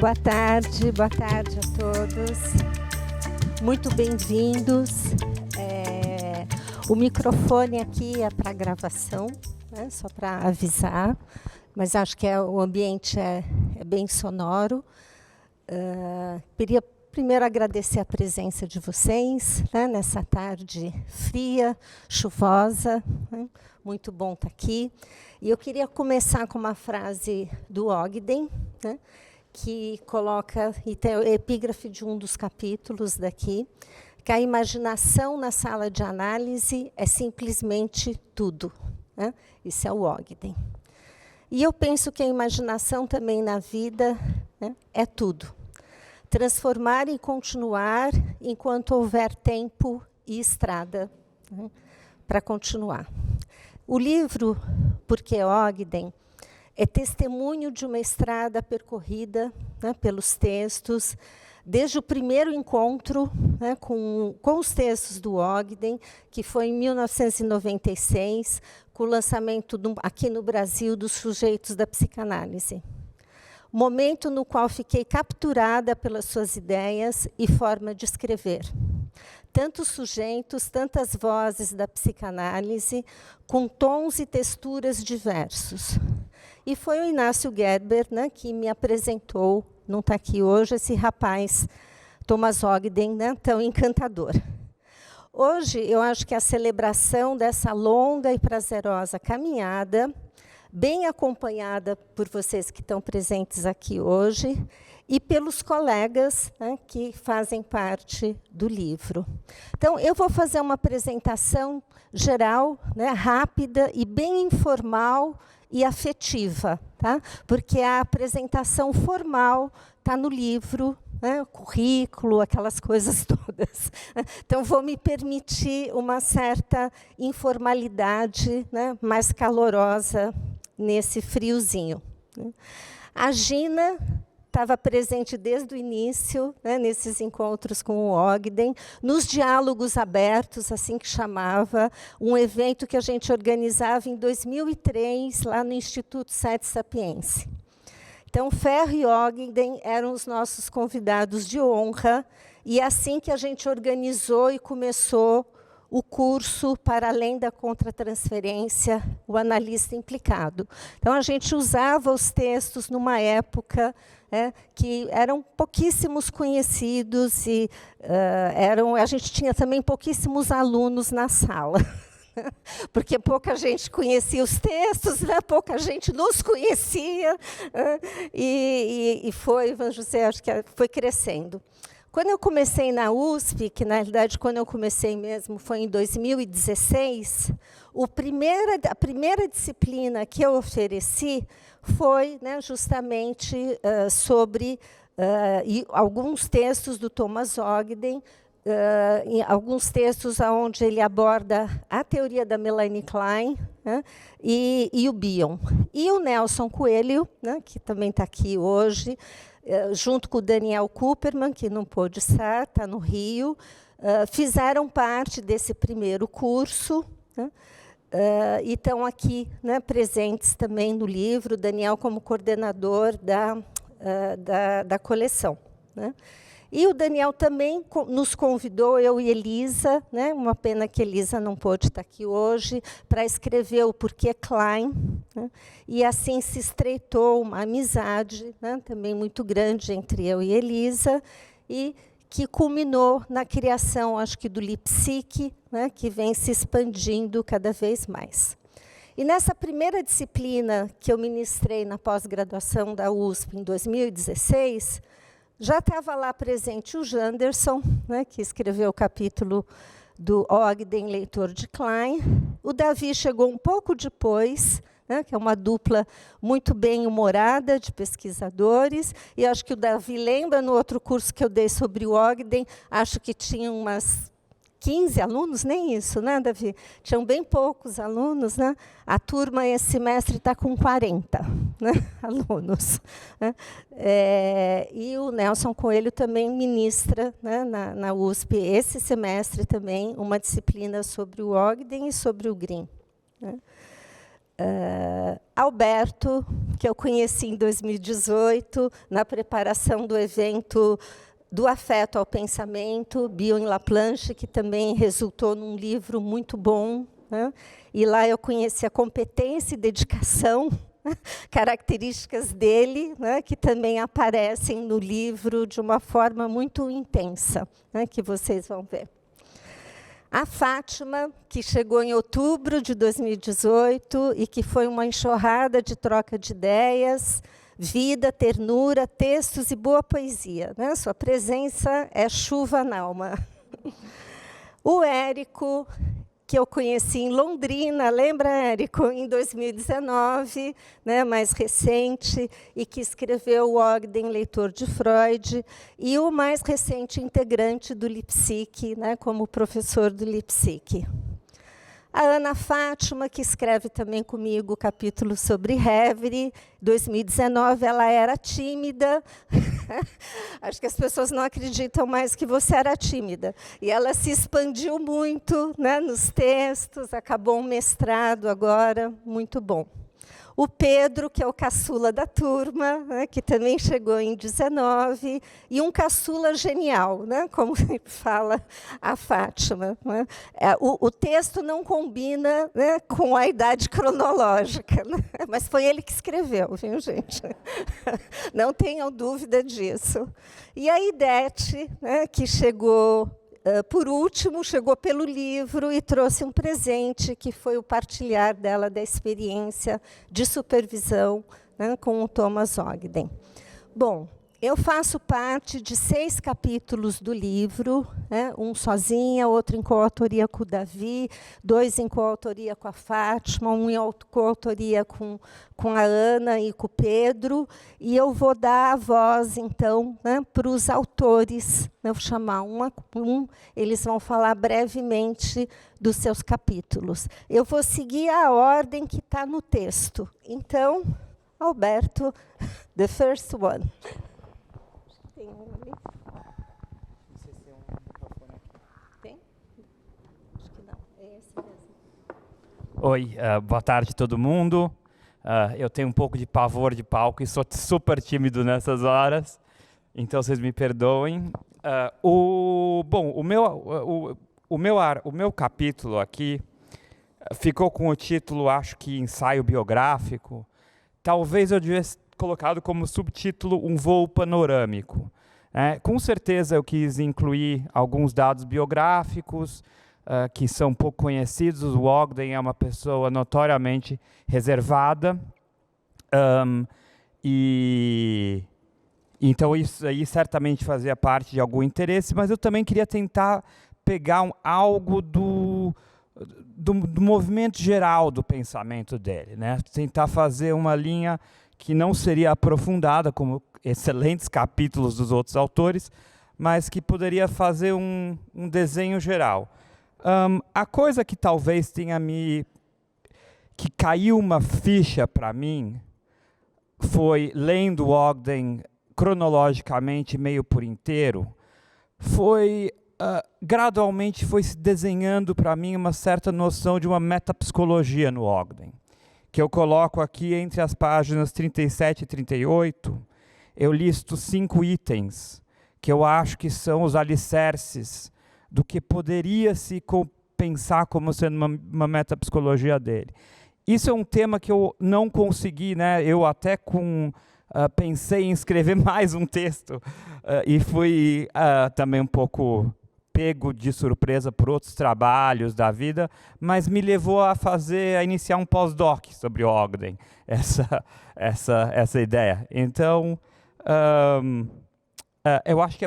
Boa tarde a todos. Muito bem-vindos. O microfone aqui é para gravação, né? Só para avisar, mas acho que o ambiente é bem sonoro. Queria primeiro agradecer a presença de vocês, né, nessa tarde fria, chuvosa, né? Muito bom estar aqui. E eu queria começar com uma frase do Ogden, né, que coloca, e tem a epígrafe de um dos capítulos daqui, que a imaginação na sala de análise é simplesmente tudo, né? Isso é o Ogden. E eu penso que a imaginação também na vida, né, é tudo. Transformar e continuar enquanto houver tempo e estrada, né, para continuar. O livro Por que Ogden é testemunho de uma estrada percorrida, né, pelos textos, desde o primeiro encontro, né, com os textos do Ogden, que foi em 1996, com o lançamento aqui no Brasil dos Sujeitos da Psicanálise. Momento no qual fiquei capturada pelas suas ideias e forma de escrever. Tantos sujeitos, tantas vozes da psicanálise, com tons e texturas diversos. E foi o Inácio Gerber, né, que me apresentou, não está aqui hoje, esse rapaz, Thomas Ogden, né, tão encantador. Hoje, eu acho que a celebração dessa longa e prazerosa caminhada, bem acompanhada por vocês que estão presentes aqui hoje, e pelos colegas, né, que fazem parte do livro. Então, eu vou fazer uma apresentação geral, né, rápida e bem informal e afetiva, tá? Porque a apresentação formal está no livro, né, o currículo, aquelas coisas todas. Então, vou me permitir uma certa informalidade, né, mais calorosa nesse friozinho. A Gina estava presente desde o início, né, nesses encontros com o Ogden, nos diálogos abertos, assim que chamava, um evento que a gente organizava em 2003, lá no Instituto Sete Sapiense. Então, Ferro e Ogden eram os nossos convidados de honra, e é assim que a gente organizou e começou o curso Para Além da Contratransferência, o analista implicado. Então, a gente usava os textos numa época que eram pouquíssimos conhecidos e a gente tinha também pouquíssimos alunos na sala. Porque pouca gente conhecia os textos, né? Pouca gente nos conhecia, e foi, vamos dizer, acho que foi crescendo. Quando eu comecei na USP, que na realidade quando eu comecei mesmo foi em 2016, a primeira disciplina que eu ofereci foi, né, justamente sobre alguns textos do Thomas Ogden, em alguns textos onde ele aborda a teoria da Melanie Klein, né, e o Bion. E o Nelson Coelho, né, que também está aqui hoje, junto com o Daniel Cooperman, que não pôde estar, está no Rio, fizeram parte desse primeiro curso, né, e estão aqui, né, presentes também no livro, Daniel como coordenador da coleção, né. E o Daniel também nos convidou, eu e Elisa, né, uma pena que Elisa não pôde estar aqui hoje, para escrever o Porquê Klein, né, e assim se estreitou uma amizade, né, também muito grande entre eu e Elisa, e que culminou na criação, acho que do Lipsique, né, que vem se expandindo cada vez mais. E nessa primeira disciplina que eu ministrei na pós-graduação da USP em 2016, já estava lá presente o Janderson, né, que escreveu o capítulo do Ogden, leitor de Klein. O Davi chegou um pouco depois, né, que é uma dupla muito bem-humorada de pesquisadores. E acho que o Davi lembra, no outro curso que eu dei sobre o Ogden, acho que tinha umas 15 alunos, nem isso, né, Davi? Tinham bem poucos alunos, né? A turma esse semestre está com 40, né, alunos, né? E o Nelson Coelho também ministra, né, na USP, esse semestre também, uma disciplina sobre o Ogden e sobre o Green, né? Alberto, que eu conheci em 2018, na preparação do evento Do Afeto ao Pensamento, Bion e Laplanche, que também resultou num livro muito bom, né? E lá eu conheci a competência e dedicação, características dele, né, que também aparecem no livro de uma forma muito intensa, né, que vocês vão ver. A Fátima, que chegou em outubro de 2018 e que foi uma enxurrada de troca de ideias, vida, ternura, textos e boa poesia, né? Sua presença é chuva na alma. O Érico, que eu conheci em Londrina, lembra, Érico? Em 2019, né, mais recente, e que escreveu o Ogden, leitor de Freud, e o mais recente integrante do Lipsic, né, como professor do Lipsic. A Ana Fátima, que escreve também comigo o capítulo sobre Reverie, 2019, ela era tímida. Acho que as pessoas não acreditam mais que você era tímida. E ela se expandiu muito, né, nos textos, acabou um mestrado agora, muito bom. O Pedro, que é o caçula da turma, né, que também chegou em 19, e um caçula genial, né, como fala a Fátima. Né? O texto não combina, né, com a idade cronológica, né? Mas foi ele que escreveu, viu, gente? Não tenham dúvida disso. E a Idete, né, que chegou... por último, chegou pelo livro e trouxe um presente, que foi o partilhar dela da experiência de supervisão, né, com o Thomas Ogden. Bom, eu faço parte de 6 capítulos do livro, né, um sozinha, outro em coautoria com o Davi, 2 em coautoria com a Fátima, um em coautoria com a Ana e com o Pedro, e eu vou dar a voz, então, né, para os autores, né, vou chamar um a um, eles vão falar brevemente dos seus capítulos. Eu vou seguir a ordem que está no texto. Então, Alberto, the first one. Tem um ali? Não sei se tem um microfone aqui. Tem? Acho que não. É esse mesmo. Oi, boa tarde todo mundo. Eu tenho um pouco de pavor de palco e sou super tímido nessas horas, então vocês me perdoem. O meu capítulo aqui ficou com o título, acho que ensaio biográfico. Talvez eu tivesse colocado como subtítulo um voo panorâmico. Com certeza eu quis incluir alguns dados biográficos que são pouco conhecidos. O Ogden é uma pessoa notoriamente reservada, e então isso aí certamente fazia parte de algum interesse, mas eu também queria tentar pegar algo do movimento geral do pensamento dele, né? Tentar fazer uma linha que não seria aprofundada, como excelentes capítulos dos outros autores, mas que poderia fazer um desenho geral. A coisa que talvez tenha que caiu uma ficha para mim, foi, lendo Ogden cronologicamente, meio por inteiro, gradualmente foi se desenhando para mim uma certa noção de uma metapsicologia no Ogden, que eu coloco aqui entre as páginas 37 e 38, eu listo 5 itens, que eu acho que são os alicerces do que poderia se pensar como sendo uma metapsicologia dele. Isso é um tema que eu não consegui, né? Eu até pensei em escrever mais um texto e fui também um pouco pego de surpresa por outros trabalhos da vida, mas me levou a iniciar um pós-doc sobre Ogden, essa ideia. Então, eu acho que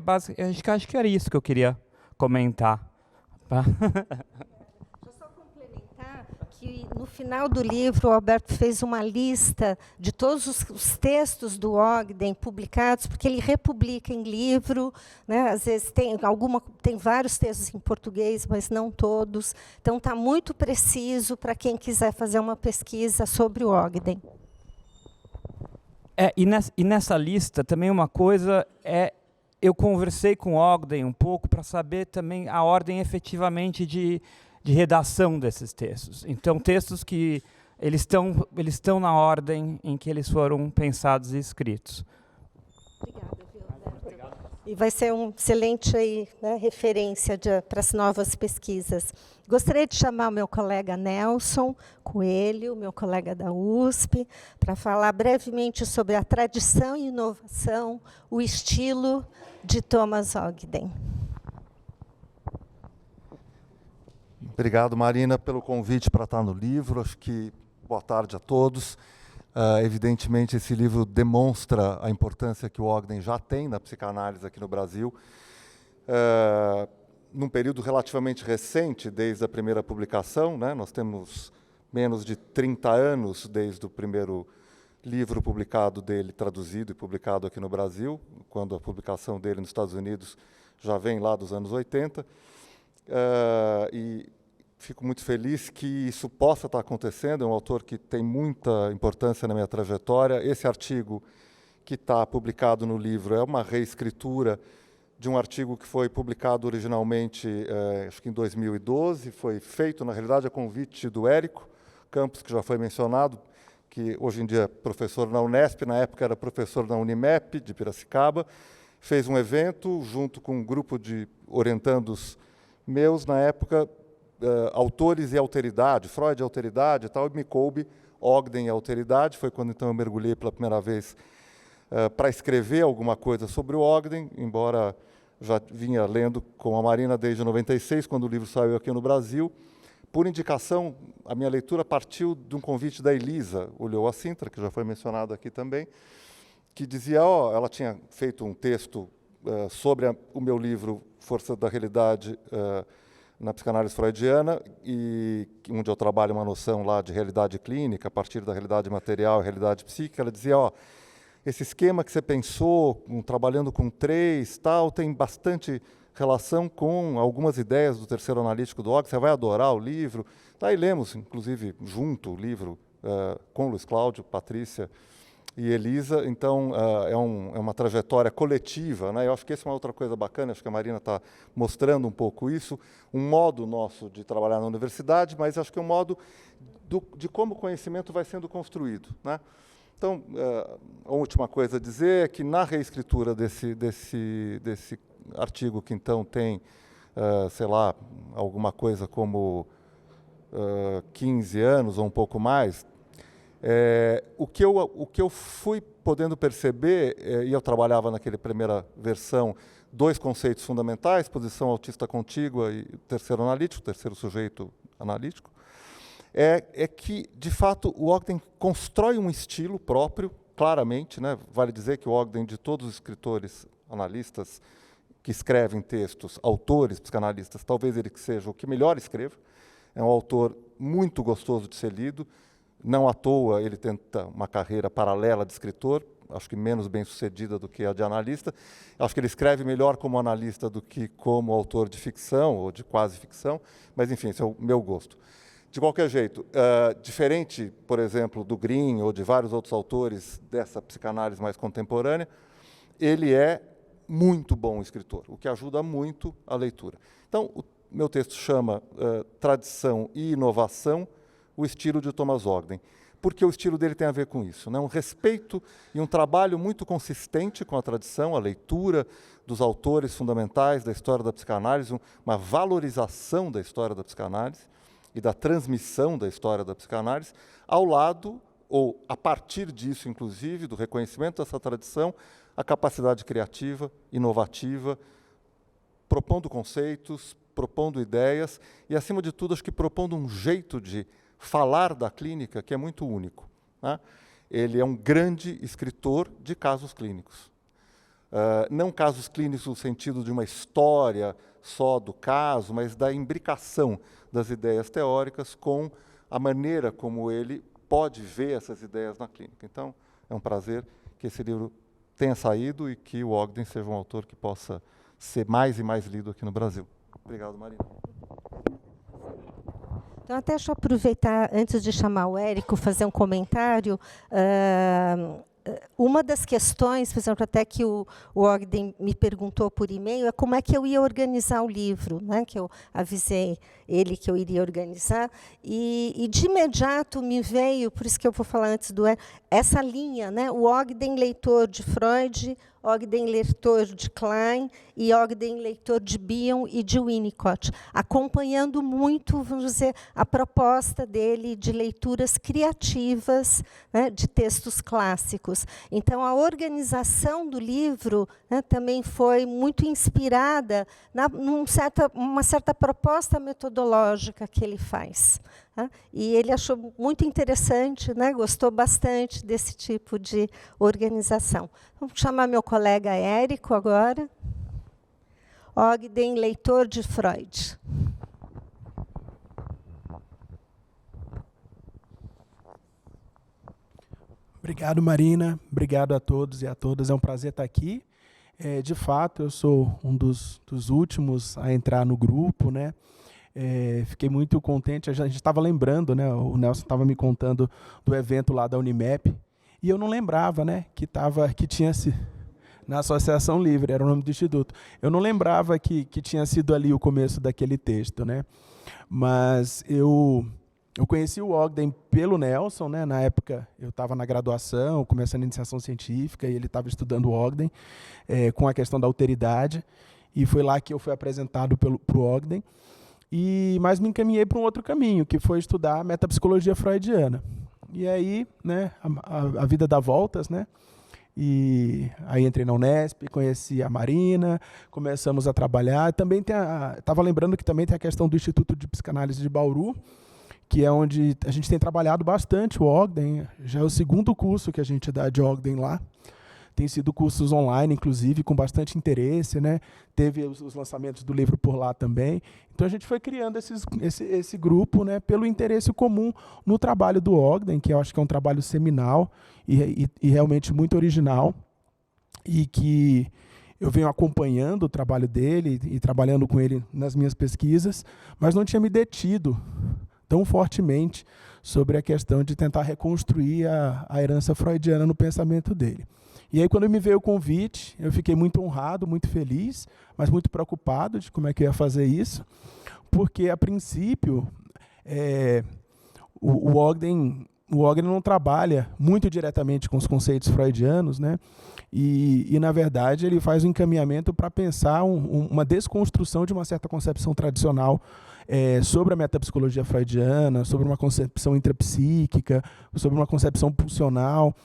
acho que era isso que eu queria comentar. Deixa eu só complementar que no final do livro o Alberto fez uma lista de todos os textos do Ogden publicados, porque ele republica em livro, né? Às vezes tem vários textos em português, mas não todos. Então está muito preciso para quem quiser fazer uma pesquisa sobre o Ogden. E nessa lista também uma coisa eu conversei com o Ogden um pouco para saber também a ordem efetivamente de redação desses textos. Então, textos que eles estão na ordem em que eles foram pensados e escritos. Obrigada, viu, Alberto? E vai ser um excelente aí, né, referência para as novas pesquisas. Gostaria de chamar o meu colega Nelson Coelho, meu colega da USP, para falar brevemente sobre a tradição e inovação, o estilo de Thomas Ogden. Obrigado, Marina, pelo convite para estar no livro. Acho que boa tarde a todos. Evidentemente, esse livro demonstra a importância que o Ogden já tem na psicanálise aqui no Brasil. Num período relativamente recente, desde a primeira publicação, né, nós temos menos de 30 anos desde o primeiro livro publicado dele, traduzido e publicado aqui no Brasil, quando a publicação dele nos Estados Unidos já vem lá dos anos 80. E fico muito feliz que isso possa estar acontecendo. É um autor que tem muita importância na minha trajetória. Esse artigo que está publicado no livro é uma reescritura de um artigo que foi publicado originalmente, acho que em 2012, foi feito, na realidade, a convite do Érico Campos, que já foi mencionado, que hoje em dia é professor na Unesp, na época era professor na Unimep, de Piracicaba, fez um evento junto com um grupo de orientandos meus, na época, autores e alteridade, Freud e alteridade e tal, e me coube Ogden e alteridade. Foi quando então eu mergulhei pela primeira vez para escrever alguma coisa sobre o Ogden, embora já vinha lendo com a Marina desde 96, quando o livro saiu aqui no Brasil. Por indicação, a minha leitura partiu de um convite da Elisa Ulloa Sintra, que já foi mencionado aqui também, que dizia, ela tinha feito um texto sobre o meu livro Força da Realidade na psicanálise freudiana, e onde eu trabalho uma noção lá de realidade clínica, a partir da realidade material e realidade psíquica. Ela dizia, esse esquema que você pensou, trabalhando com 3, tal, tem bastante relação com algumas ideias do terceiro analítico do Ogden, você vai adorar o livro. Daí lemos, inclusive, junto o livro, com Luiz Cláudio, Patrícia e Elisa. Então, é uma trajetória coletiva, né? Eu acho que essa é uma outra coisa bacana, acho que a Marina está mostrando um pouco isso, um modo nosso de trabalhar na universidade, mas acho que é um modo de como o conhecimento vai sendo construído, né? Então, a última coisa a dizer é que na reescritura desse artigo, que então tem, sei lá, alguma coisa como 15 anos ou um pouco mais, o que eu fui podendo perceber, e eu trabalhava naquela primeira versão, 2 conceitos fundamentais, posição autista contígua e terceiro analítico, terceiro sujeito analítico, é que, de fato, o Ogden constrói um estilo próprio, claramente, né? Vale dizer que o Ogden, de todos os escritores analistas que escrevem textos, autores psicanalistas, talvez ele que seja o que melhor escreva. É um autor muito gostoso de ser lido. Não à toa ele tenta uma carreira paralela de escritor, acho que menos bem sucedida do que a de analista. Acho que ele escreve melhor como analista do que como autor de ficção ou de quase ficção, mas enfim, esse é o meu gosto. De qualquer jeito, diferente, por exemplo, do Green ou de vários outros autores dessa psicanálise mais contemporânea, ele é muito bom escritor, o que ajuda muito a leitura. Então, o meu texto chama Tradição e Inovação, o estilo de Thomas Ogden, porque o estilo dele tem a ver com isso, né? Um respeito e um trabalho muito consistente com a tradição, a leitura dos autores fundamentais da história da psicanálise, uma valorização da história da psicanálise e da transmissão da história da psicanálise, ao lado, ou a partir disso, inclusive, do reconhecimento dessa tradição, a capacidade criativa, inovativa, propondo conceitos, propondo ideias e, acima de tudo, acho que propondo um jeito de falar da clínica que é muito único, né? Ele é um grande escritor de casos clínicos. Não casos clínicos no sentido de uma história só do caso, mas da imbricação das ideias teóricas com a maneira como ele pode ver essas ideias na clínica. Então, é um prazer que esse livro tenha saído e que o Ogden seja um autor que possa ser mais e mais lido aqui no Brasil. Obrigado, Marina. Então, até deixa eu aproveitar, antes de chamar o Érico, fazer um comentário. uma das questões, por exemplo, até que o Ogden me perguntou por e-mail, é como é que eu ia organizar o livro, né? Que eu avisei ele que eu iria organizar, e de imediato me veio, por isso que eu vou falar antes essa linha, né? O Ogden leitor de Freud, Ogden leitor de Klein e Ogden leitor de Bion e de Winnicott, acompanhando muito, vamos dizer, a proposta dele de leituras criativas, né, de textos clássicos. Então, a organização do livro, né, também foi muito inspirada numa certa proposta metodológica que ele faz. Né? E ele achou muito interessante, né, gostou bastante desse tipo de organização. Vou chamar meu colega Érico agora. Ogden, leitor de Freud. Obrigado, Marina. Obrigado a todos e a todas. É um prazer estar aqui. De fato, eu sou um dos últimos a entrar no grupo, né? Fiquei muito contente. A gente estava lembrando, né? O Nelson estava me contando do evento lá da Unimep, e eu não lembrava, né? Que tinha se na Associação Livre, era o nome do instituto. Eu não lembrava que tinha sido ali o começo daquele texto, né? Mas eu conheci o Ogden pelo Nelson, né? Na época eu estava na graduação, começando a iniciação científica, e ele estava estudando o Ogden com a questão da alteridade, e foi lá que eu fui apresentado para o Ogden, mas me encaminhei para um outro caminho, que foi estudar a metapsicologia freudiana. E aí, né, a vida dá voltas, né? E aí entrei na Unesp, conheci a Marina, começamos a trabalhar. Também estava lembrando que também tem a questão do Instituto de Psicanálise de Bauru, que é onde a gente tem trabalhado bastante o Ogden. Já é o segundo curso que a gente dá de Ogden lá. Tem sido cursos online, inclusive, com bastante interesse, né? Teve os lançamentos do livro por lá também. Então, a gente foi criando esse grupo, né, pelo interesse comum no trabalho do Ogden, que eu acho que é um trabalho seminal e realmente muito original, e que eu venho acompanhando o trabalho dele e trabalhando com ele nas minhas pesquisas, mas não tinha me detido tão fortemente sobre a questão de tentar reconstruir a herança freudiana no pensamento dele. E aí, quando me veio o convite, eu fiquei muito honrado, muito feliz, mas muito preocupado de como é que eu ia fazer isso, porque, a princípio, o Ogden não trabalha muito diretamente com os conceitos freudianos, né? E, na verdade, ele faz um encaminhamento para pensar uma desconstrução de uma certa concepção tradicional sobre a metapsicologia freudiana, sobre uma concepção intrapsíquica, sobre uma concepção pulsional.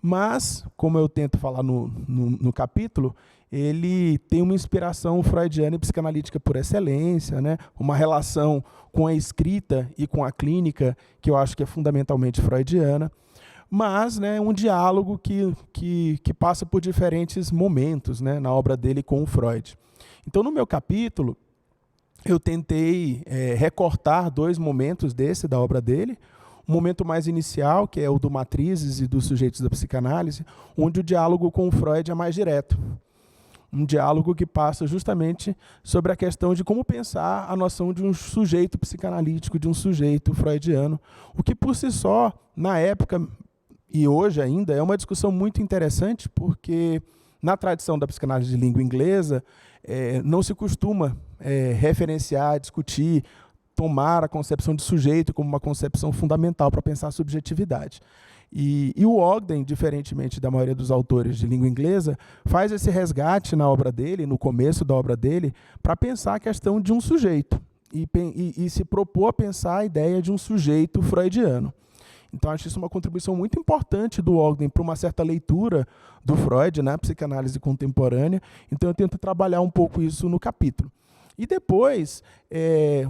Mas, como eu tento falar no capítulo, ele tem uma inspiração freudiana e psicanalítica por excelência, né? Uma relação com a escrita e com a clínica, que eu acho que é fundamentalmente freudiana, mas, né, um diálogo que passa por diferentes momentos, né, na obra dele com o Freud. Então, no meu capítulo, eu tentei recortar 2 momentos da obra dele. Um momento mais inicial, que é o do Matrizes e dos sujeitos da psicanálise, onde o diálogo com o Freud é mais direto. Um diálogo que passa justamente sobre a questão de como pensar a noção de um sujeito psicanalítico, de um sujeito freudiano, o que por si só, na época e hoje ainda, é uma discussão muito interessante, porque na tradição da psicanálise de língua inglesa não se costuma referenciar, discutir, tomar a concepção de sujeito como uma concepção fundamental para pensar a subjetividade. E o Ogden, diferentemente da maioria dos autores de língua inglesa, faz esse resgate na obra dele, no começo da obra dele, para pensar a questão de um sujeito e se propor a pensar a ideia de um sujeito freudiano. Então, acho isso uma contribuição muito importante do Ogden para uma certa leitura do Freud na psicanálise contemporânea. Então, eu tento trabalhar um pouco isso no capítulo. E depois,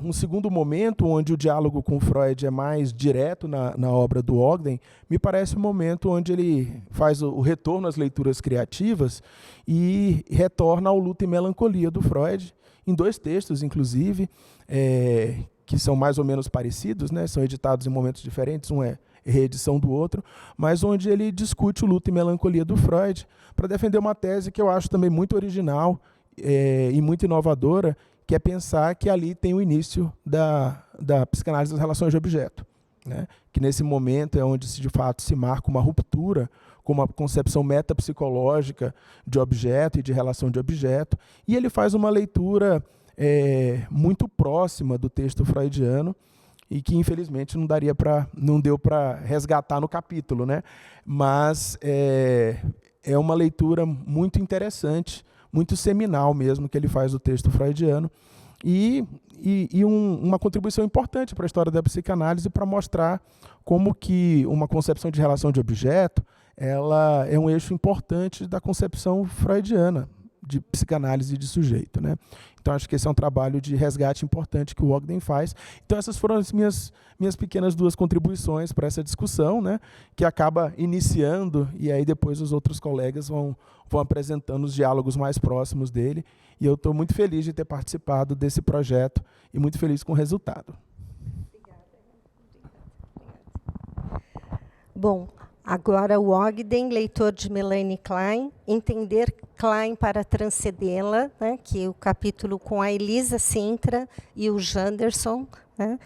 um segundo momento, onde o diálogo com Freud é mais direto na obra do Ogden, me parece um momento onde ele faz o retorno às leituras criativas e retorna ao Luto e Melancolia do Freud, em 2 textos, inclusive, que são mais ou menos parecidos, né? São editados em momentos diferentes, um é reedição do outro, mas onde ele discute o Luto e Melancolia do Freud para defender uma tese que eu acho também muito original e muito inovadora, que é pensar que ali tem o início da psicanálise das relações de objeto. né? Que nesse momento é onde de fato se marca uma ruptura com uma concepção metapsicológica de objeto e de relação de objeto, e ele faz uma leitura muito próxima do texto freudiano, e que infelizmente não deu para resgatar no capítulo, né? Mas é uma leitura muito interessante, muito seminal mesmo, que ele faz do texto freudiano, e uma contribuição importante para a história da psicanálise, para mostrar como que uma concepção de relação de objeto ela é um eixo importante da concepção freudiana de psicanálise de sujeito, né? Então, acho que esse é um trabalho de resgate importante que o Ogden faz. Então, essas foram as minhas pequenas 2 contribuições para essa discussão, né? Que acaba iniciando, e aí depois os outros colegas vão apresentando os diálogos mais próximos dele. E eu estou muito feliz de ter participado desse projeto e muito feliz com o resultado. Bom, agora o Ogden, leitor de Melanie Klein, entender Klein para transcendê-la, né, que é o capítulo com a Elisa Sintra e o Janderson, né,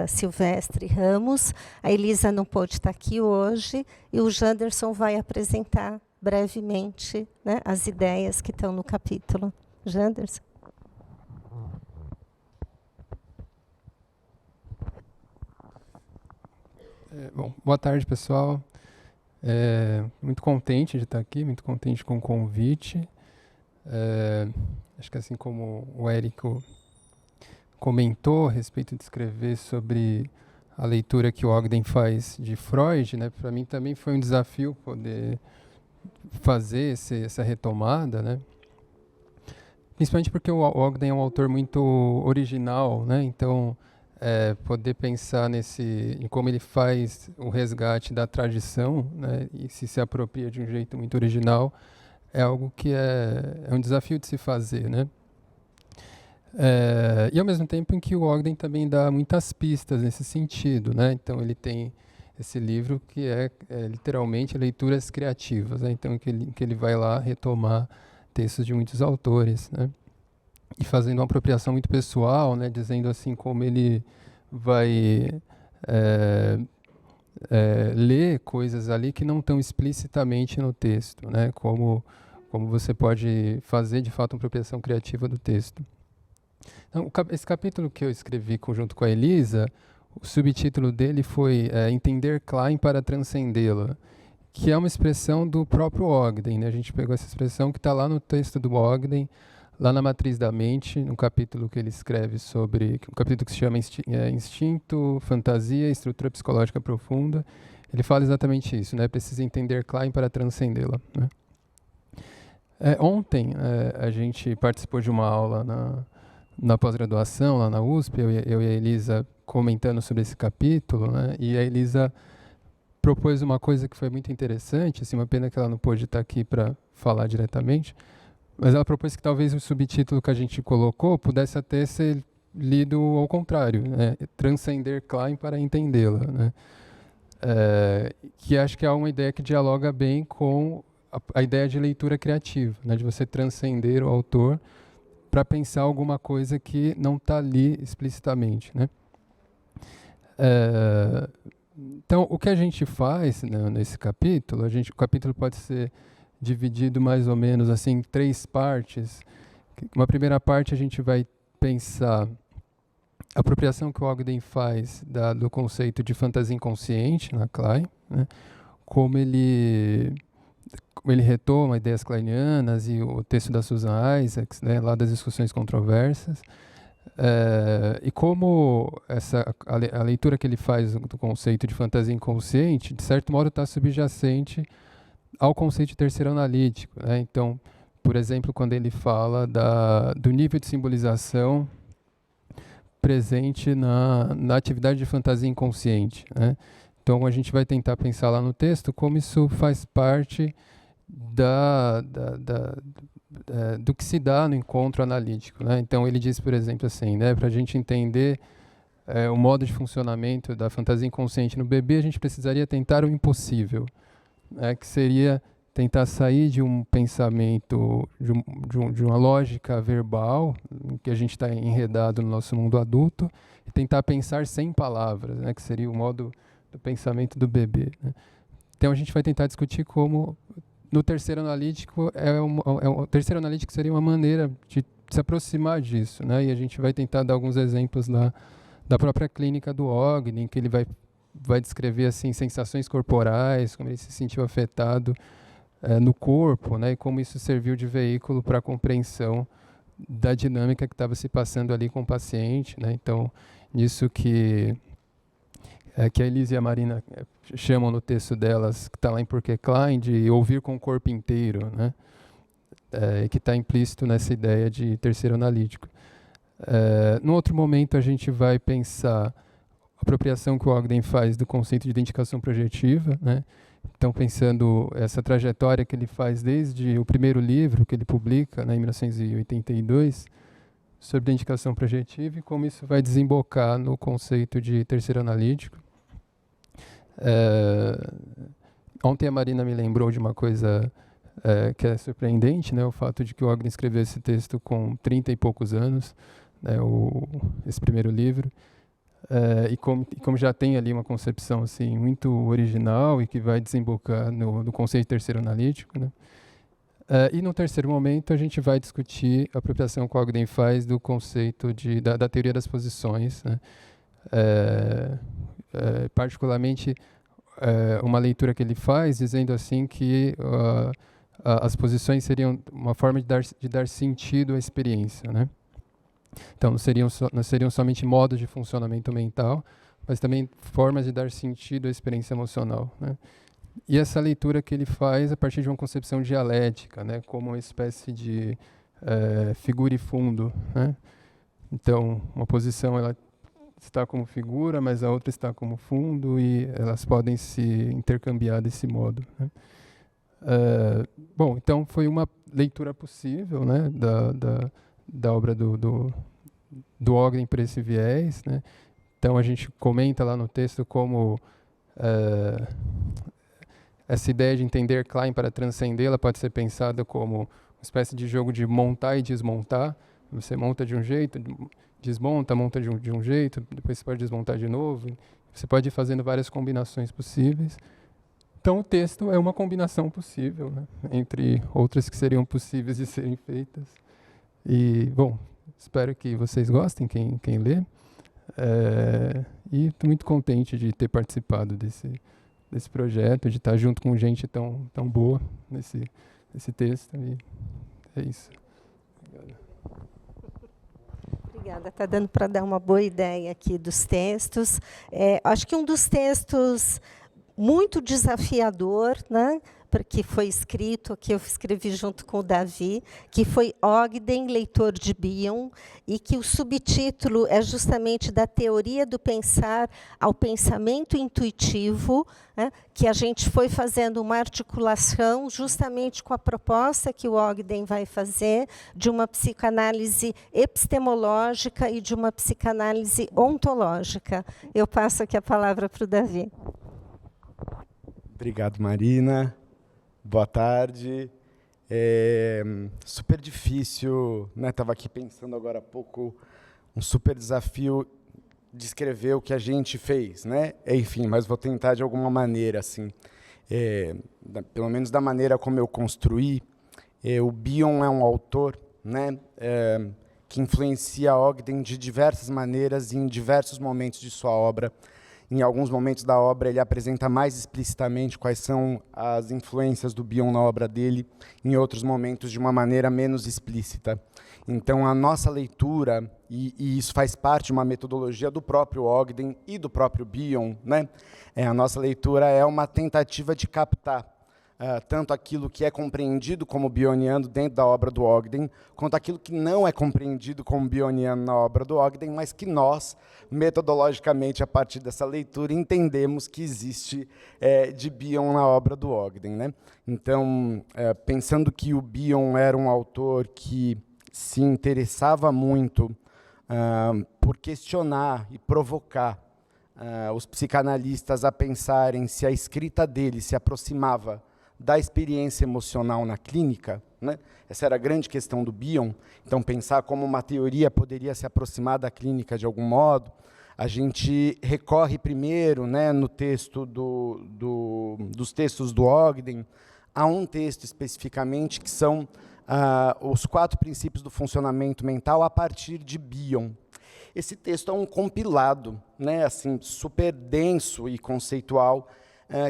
Silvestre Ramos. A Elisa não pôde estar aqui hoje e o Janderson vai apresentar brevemente, né, as ideias que estão no capítulo. Janderson. Bom, boa tarde, pessoal. Muito contente de estar aqui, muito contente com o convite. Acho que assim como o Érico comentou a respeito de escrever sobre a leitura que o Ogden faz de Freud, né, para mim também foi um desafio poder fazer essa retomada, né? Principalmente porque o Ogden é um autor muito original, né? Então, poder pensar em como ele faz o resgate da tradição, né, e se apropria de um jeito muito original, é algo que é um desafio de se fazer, né? E ao mesmo tempo em que o Ogden também dá muitas pistas nesse sentido, né? Então ele tem esse livro que é literalmente leituras criativas, né? Então que ele vai lá retomar textos de muitos autores, né? E fazendo uma apropriação muito pessoal, né, dizendo assim como ele vai ler coisas ali que não estão explicitamente no texto, né, como você pode fazer de fato uma apropriação criativa do texto. Então, esse capítulo que eu escrevi junto com a Elisa, o subtítulo dele foi Entender Klein para Transcendê-la, que é uma expressão do próprio Ogden, né? A gente pegou essa expressão que está lá no texto do Ogden, lá na Matriz da Mente, no capítulo que ele escreve sobre, um capítulo que se chama Instinto, Fantasia e Estrutura Psicológica Profunda. Ele fala exatamente isso, né? Precisa entender Klein para transcendê-la, né? Ontem a gente participou de uma aula na pós-graduação, lá na USP, eu e a Elisa comentando sobre esse capítulo, né? E a Elisa propôs uma coisa que foi muito interessante, assim, uma pena que ela não pôde estar aqui para falar diretamente, mas ela propôs que talvez o subtítulo que a gente colocou pudesse até ser lido ao contrário, né? Transcender Klein para entendê-la, né? Que acho que é uma ideia que dialoga bem com a ideia de leitura criativa, né? De você transcender o autor para pensar alguma coisa que não está ali explicitamente, né? Então, o que a gente faz, né, nesse capítulo, o capítulo pode ser dividido mais ou menos assim, em 3 partes. Uma primeira parte a gente vai pensar a apropriação que o Ogden faz do conceito de fantasia inconsciente na Klein, né, como ele retoma ideias kleinianas e o texto da Susan Isaacs, né, lá das discussões controversas, e como a leitura que ele faz do conceito de fantasia inconsciente, de certo modo, está subjacente ao conceito de terceiro analítico, né? Então, por exemplo, quando ele fala do nível de simbolização presente na atividade de fantasia inconsciente, né? Então, a gente vai tentar pensar lá no texto como isso faz parte do que se dá no encontro analítico, né? Então, ele diz, por exemplo, assim, né, para a gente entender o modo de funcionamento da fantasia inconsciente no bebê, a gente precisaria tentar o impossível, né, que seria tentar sair de um pensamento, de uma lógica verbal, em que a gente está enredado no nosso mundo adulto, e tentar pensar sem palavras, né, que seria o modo do pensamento do bebê, né. Então a gente vai tentar discutir como, no terceiro analítico, o terceiro analítico seria uma maneira de se aproximar disso, né, e a gente vai tentar dar alguns exemplos da própria clínica do Ogden, que ele vai descrever assim, sensações corporais, como ele se sentiu afetado no corpo, né, e como isso serviu de veículo para a compreensão da dinâmica que estava se passando ali com o paciente, né. Então, nisso que a Elise e a Marina chamam no texto delas, que está lá em Porque Klein, de ouvir com o corpo inteiro, né, que está implícito nessa ideia de terceiro analítico. No outro momento, a gente vai pensar a apropriação que o Ogden faz do conceito de identificação projetiva, né? Então, pensando essa trajetória que ele faz desde o primeiro livro que ele publica, né, em 1982, sobre identificação projetiva, e como isso vai desembocar no conceito de terceiro analítico. Ontem a Marina me lembrou de uma coisa que é surpreendente, né, o fato de que o Ogden escreveu esse texto com 30 e poucos anos, né, esse primeiro livro, e como já tem ali uma concepção assim, muito original e que vai desembocar no conceito de terceiro analítico, né. E no terceiro momento a gente vai discutir a apropriação que o Ogden faz do conceito da teoria das posições, né. Particularmente uma leitura que ele faz dizendo assim que as posições seriam uma forma de dar sentido à experiência, né. Então, não seriam somente modos de funcionamento mental, mas também formas de dar sentido à experiência emocional, né. E essa leitura que ele faz a partir de uma concepção dialética, né, como uma espécie de figura e fundo, né. Então, uma posição ela está como figura, mas a outra está como fundo, e elas podem se intercambiar desse modo, né. Bom, então foi uma leitura possível, né, da obra do Ogden por esse viés, né. Então a gente comenta lá no texto como essa ideia de entender Klein para transcendê-la pode ser pensada como uma espécie de jogo de montar e desmontar. Você monta de um jeito, desmonta, monta de um jeito, depois você pode desmontar de novo. Você pode ir fazendo várias combinações possíveis. Então o texto é uma combinação possível, né, entre outras que seriam possíveis de serem feitas. E, bom, espero que vocês gostem, quem lê. E estou muito contente de ter participado desse projeto, de estar junto com gente tão boa nesse texto. E é isso. Obrigado. Obrigada. Está dando para dar uma boa ideia aqui dos textos. Acho que um dos textos muito desafiador, né, porque foi escrito, que eu escrevi junto com o Davi, que foi Ogden, leitor de Bion, e que o subtítulo é justamente da teoria do pensar ao pensamento intuitivo, né, que a gente foi fazendo uma articulação justamente com a proposta que o Ogden vai fazer de uma psicanálise epistemológica e de uma psicanálise ontológica. Eu passo aqui a palavra para o Davi. Obrigado, Marina. Boa tarde. Super difícil, né? Estava aqui pensando agora há pouco, um super desafio de escrever o que a gente fez, né? Enfim, mas vou tentar de alguma maneira, assim, pelo menos da maneira como eu construí. O Bion é um autor, né? Que influencia Ogden de diversas maneiras e em diversos momentos de sua obra. Em alguns momentos da obra, ele apresenta mais explicitamente quais são as influências do Bion na obra dele, em outros momentos, de uma maneira menos explícita. Então, a nossa leitura, e isso faz parte de uma metodologia do próprio Ogden e do próprio Bion, né? A nossa leitura é uma tentativa de captar tanto aquilo que é compreendido como bioniano dentro da obra do Ogden, quanto aquilo que não é compreendido como bioniano na obra do Ogden, mas que nós, metodologicamente, a partir dessa leitura, entendemos que existe de Bion na obra do Ogden, né? Então, pensando que o Bion era um autor que se interessava muito por questionar e provocar os psicanalistas a pensarem se a escrita dele se aproximava da experiência emocional na clínica, né? Essa era a grande questão do Bion. Então, pensar como uma teoria poderia se aproximar da clínica de algum modo. A gente recorre primeiro, né, no texto dos textos do Ogden, a um texto especificamente que são os 4 princípios do funcionamento mental a partir de Bion. Esse texto é um compilado, né, assim, super denso e conceitual,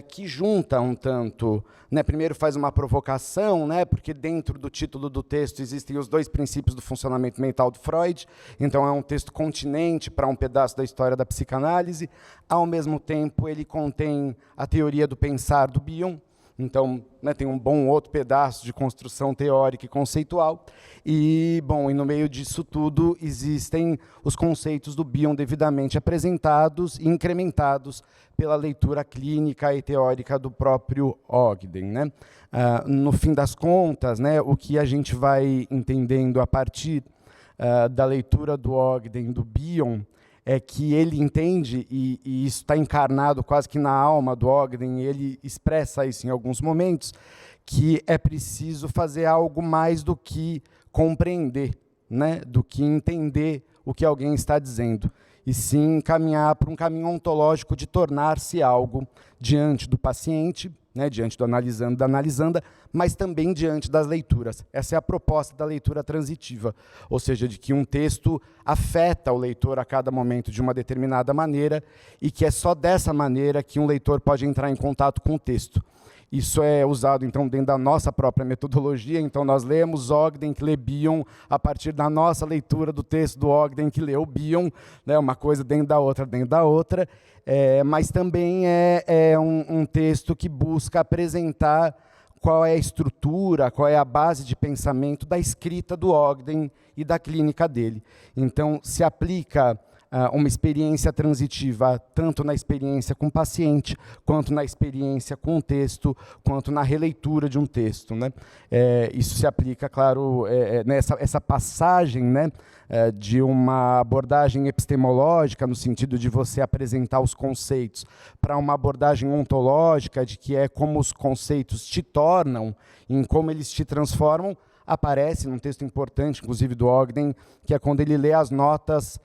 que junta um tanto, né, primeiro faz uma provocação, né, porque dentro do título do texto existem os 2 princípios do funcionamento mental do Freud, então é um texto continente para um pedaço da história da psicanálise, ao mesmo tempo ele contém a teoria do pensar do Bion, então, né, tem um bom outro pedaço de construção teórica e conceitual, e no meio disso tudo existem os conceitos do Bion devidamente apresentados e incrementados pela leitura clínica e teórica do próprio Ogden, né? No fim das contas, né, o que a gente vai entendendo a partir da leitura do Ogden, do Bion, é que ele entende, e isso está encarnado quase que na alma do Ogden, e ele expressa isso em alguns momentos, que é preciso fazer algo mais do que compreender, né, do que entender o que alguém está dizendo, e sim caminhar para um caminho ontológico de tornar-se algo diante do paciente, né, diante do analisando, da analisanda, mas também diante das leituras. Essa é a proposta da leitura transitiva, ou seja, de que um texto afeta o leitor a cada momento de uma determinada maneira e que é só dessa maneira que um leitor pode entrar em contato com o texto. Isso é usado, então, dentro da nossa própria metodologia. Então, nós lemos Ogden, que lê Bion, a partir da nossa leitura do texto do Ogden, que leu Bion, né, uma coisa dentro da outra, mas também é um texto que busca apresentar qual é a estrutura, qual é a base de pensamento da escrita do Ogden e da clínica dele. Então, se aplica uma experiência transitiva, tanto na experiência com o paciente, quanto na experiência com o texto, quanto na releitura de um texto, né? Isso se aplica, claro, nessa passagem, né, de uma abordagem epistemológica, no sentido de você apresentar os conceitos, para uma abordagem ontológica, de que é como os conceitos te tornam, em como eles te transformam, aparece num texto importante, inclusive do Ogden, que é quando ele lê as notas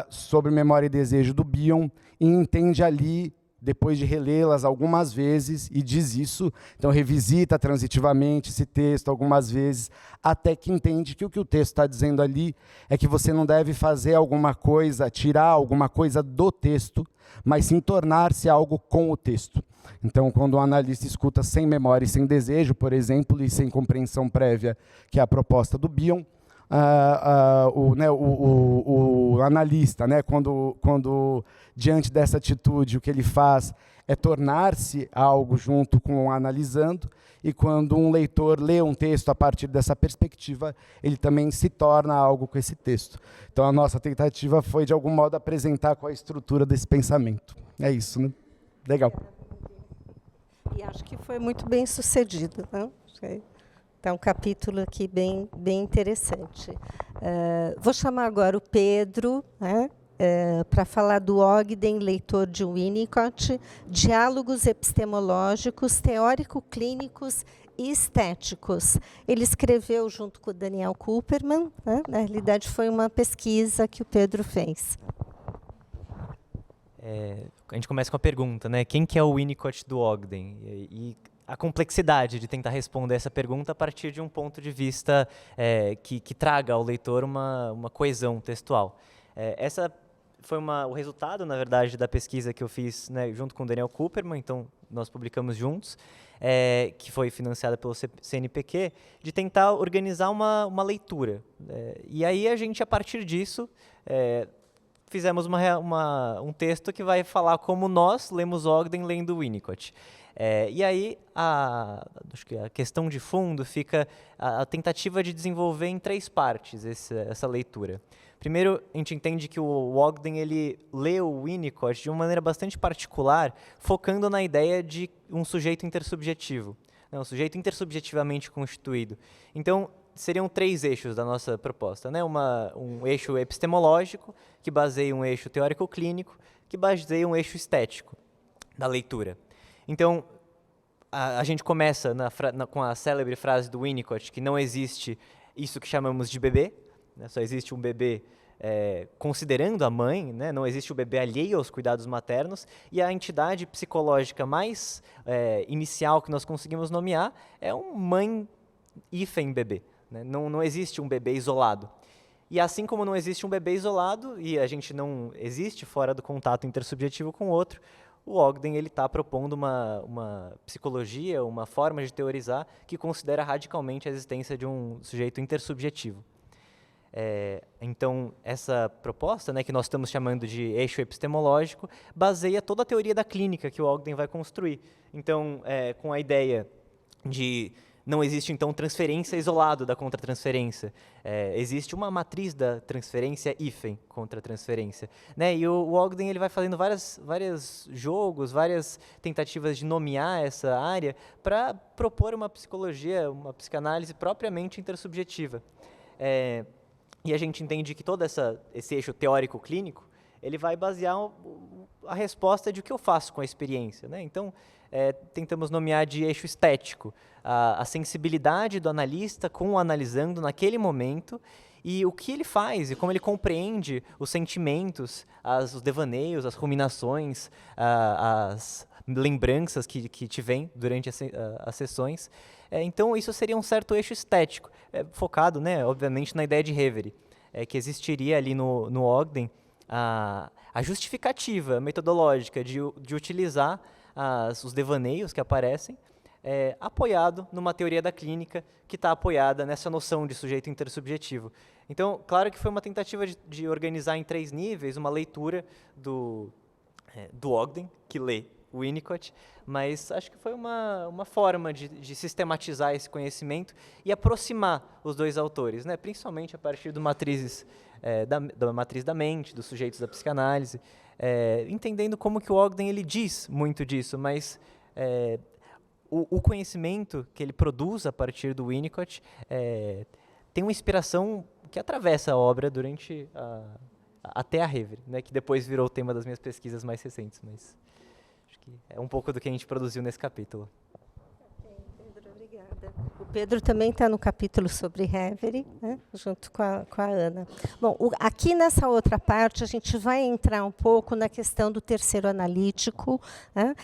sobre memória e desejo do Bion e entende ali, depois de relê-las algumas vezes, e diz isso, então revisita transitivamente esse texto algumas vezes, até que entende que o texto está dizendo ali é que você não deve fazer alguma coisa, tirar alguma coisa do texto, mas sim tornar-se algo com o texto. Então, quando o analista escuta sem memória e sem desejo, por exemplo, e sem compreensão prévia, que é a proposta do Bion, o analista, né, quando diante dessa atitude o que ele faz é tornar-se algo junto com o analisando, e quando um leitor lê um texto a partir dessa perspectiva, ele também se torna algo com esse texto. Então a nossa tentativa foi de algum modo apresentar qual é a estrutura desse pensamento. É isso, né? Legal. E acho que foi muito bem sucedido, né? Então, um capítulo aqui bem interessante. Vou chamar agora o Pedro, né, para falar do Ogden, leitor de Winnicott, diálogos epistemológicos, teórico-clínicos e estéticos. Ele escreveu junto com o Daniel Kupperman, né? Na realidade, foi uma pesquisa que o Pedro fez. A gente começa com a pergunta, né? Quem que é o Winnicott do Ogden? E a complexidade de tentar responder essa pergunta a partir de um ponto de vista que traga ao leitor uma coesão textual. Essa foi o resultado, na verdade, da pesquisa que eu fiz, né, junto com o Daniel Kupperman, então nós publicamos juntos, que foi financiada pelo CNPq, de tentar organizar uma leitura. E aí a gente, a partir disso, fizemos um texto que vai falar como nós lemos Ogden lendo Winnicott. E aí, acho que a questão de fundo fica a tentativa de desenvolver em 3 partes essa leitura. Primeiro, a gente entende que o Ogden ele lê o Winnicott de uma maneira bastante particular, focando na ideia de um sujeito intersubjetivo, né, um sujeito intersubjetivamente constituído. Então, seriam 3 eixos da nossa proposta, né? Um eixo epistemológico, que baseia um eixo teórico-clínico, que baseia um eixo estético da leitura. Então, a gente começa com a célebre frase do Winnicott, que não existe isso que chamamos de bebê, né? Só existe um bebê considerando a mãe, né? Não existe o bebê alheio aos cuidados maternos, e a entidade psicológica mais inicial que nós conseguimos nomear é um mãe-bebê. Né? Não existe um bebê isolado. E assim como não existe um bebê isolado, e a gente não existe fora do contato intersubjetivo com o outro, o Ogden está propondo uma psicologia, uma forma de teorizar que considera radicalmente a existência de um sujeito intersubjetivo. Então, essa proposta, né, que nós estamos chamando de eixo epistemológico, baseia toda a teoria da clínica que o Ogden vai construir. Então, com a ideia de não existe, então, transferência isolado da contratransferência. Existe uma matriz da transferência hífen contratransferência. Né? E o Ogden ele vai fazendo vários jogos, várias tentativas de nomear essa área para propor uma psicologia, uma psicanálise propriamente intersubjetiva. E a gente entende que todo esse eixo teórico-clínico ele vai basear a resposta de o que eu faço com a experiência. Né? Então, tentamos nomear de eixo estético a sensibilidade do analista com o analisando naquele momento e o que ele faz e como ele compreende os sentimentos, os devaneios, as ruminações, as lembranças que te vêm durante as sessões. Então, isso seria um certo eixo estético, focado, né, obviamente, na ideia de Reverie, que existiria ali no Ogden a justificativa metodológica de utilizar os devaneios que aparecem, apoiado numa teoria da clínica que está apoiada nessa noção de sujeito intersubjetivo. Então, claro que foi uma tentativa de organizar em 3 níveis uma leitura do Ogden, que lê o Winnicott, mas acho que foi uma forma de sistematizar esse conhecimento e aproximar os dois autores, né? Principalmente a partir da matriz da mente, dos sujeitos da psicanálise, entendendo como que o Ogden ele diz muito disso, mas o conhecimento que ele produz a partir do Winnicott tem uma inspiração que atravessa a obra durante até a Reverie, né? Que depois virou o tema das minhas pesquisas mais recentes, mas acho que é um pouco do que a gente produziu nesse capítulo. Pedro, obrigada. O Pedro também está no capítulo sobre Reverie, né, junto com a Ana. Bom, aqui nessa outra parte, a gente vai entrar um pouco na questão do terceiro analítico. Né?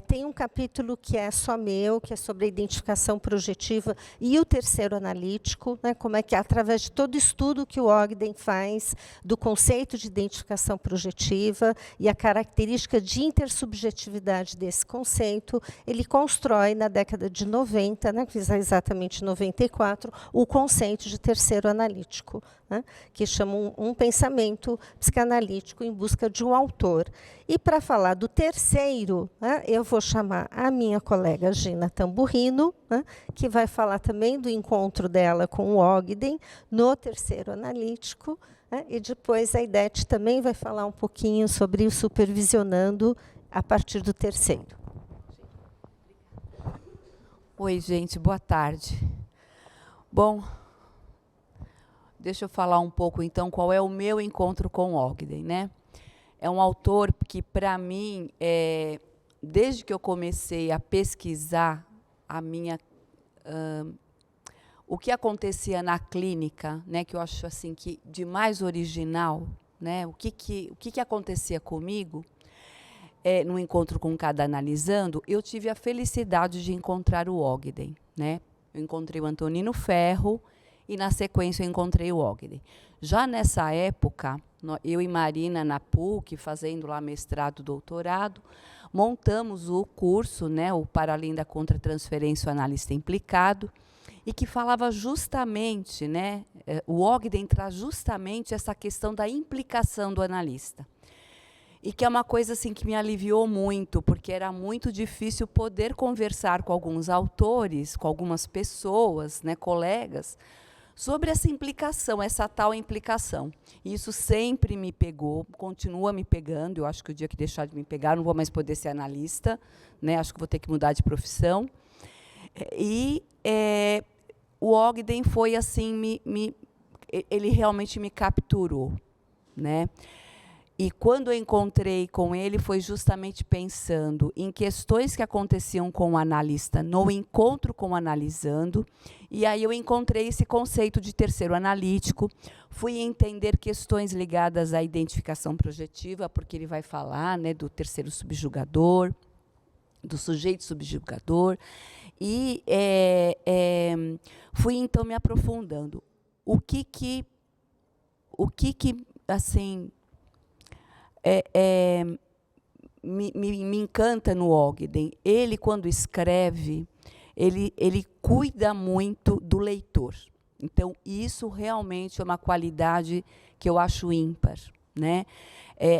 Tem um capítulo que é só meu, que é sobre a identificação projetiva e o terceiro analítico, né, como é que, através de todo estudo que o Ogden faz do conceito de identificação projetiva e a característica de intersubjetividade desse conceito, ele constrói, na década de 90, né, exatamente 94, o conceito de terceiro analítico, né, que chama um pensamento psicanalítico em busca de um autor. E para falar do terceiro, né, eu vou chamar a minha colega Gina Tamburrino, né, que vai falar também do encontro dela com o Ogden no terceiro analítico, né, e depois a Idete também vai falar um pouquinho sobre o supervisionando a partir do terceiro. Oi, gente, boa tarde. Bom, deixa eu falar um pouco, então, qual é o meu encontro com Ogden, né? É um autor que, para mim, desde que eu comecei a pesquisar o que acontecia na clínica, né, que eu acho assim que de mais original, né, o que acontecia comigo, no encontro com cada analisando, eu tive a felicidade de encontrar o Ogden, né? Eu encontrei o Antonino Ferro e, na sequência, eu encontrei o Ogden. Já nessa época, eu e Marina, na PUC, fazendo lá mestrado, doutorado, montamos o curso, né, o Para Além da Contratransferência, o Analista Implicado, e que falava justamente, né, o Ogden traz justamente essa questão da implicação do analista. E que é uma coisa assim, que me aliviou muito, porque era muito difícil poder conversar com alguns autores, com algumas pessoas, né, colegas, sobre essa implicação, essa tal implicação. E isso sempre me pegou, continua me pegando. Eu acho que o dia que deixar de me pegar, não vou mais poder ser analista, né, acho que vou ter que mudar de profissão. E o Ogden foi assim, ele realmente me capturou, né? E quando eu encontrei com ele, foi justamente pensando em questões que aconteciam com o analista no encontro com o analisando, e aí eu encontrei esse conceito de terceiro analítico, fui entender questões ligadas à identificação projetiva, porque ele vai falar, né, do terceiro subjugador, do sujeito subjugador, e fui então me aprofundando. O que assim me encanta no Ogden? Ele, quando escreve, ele cuida muito do leitor. Então, isso realmente é uma qualidade que eu acho ímpar, né?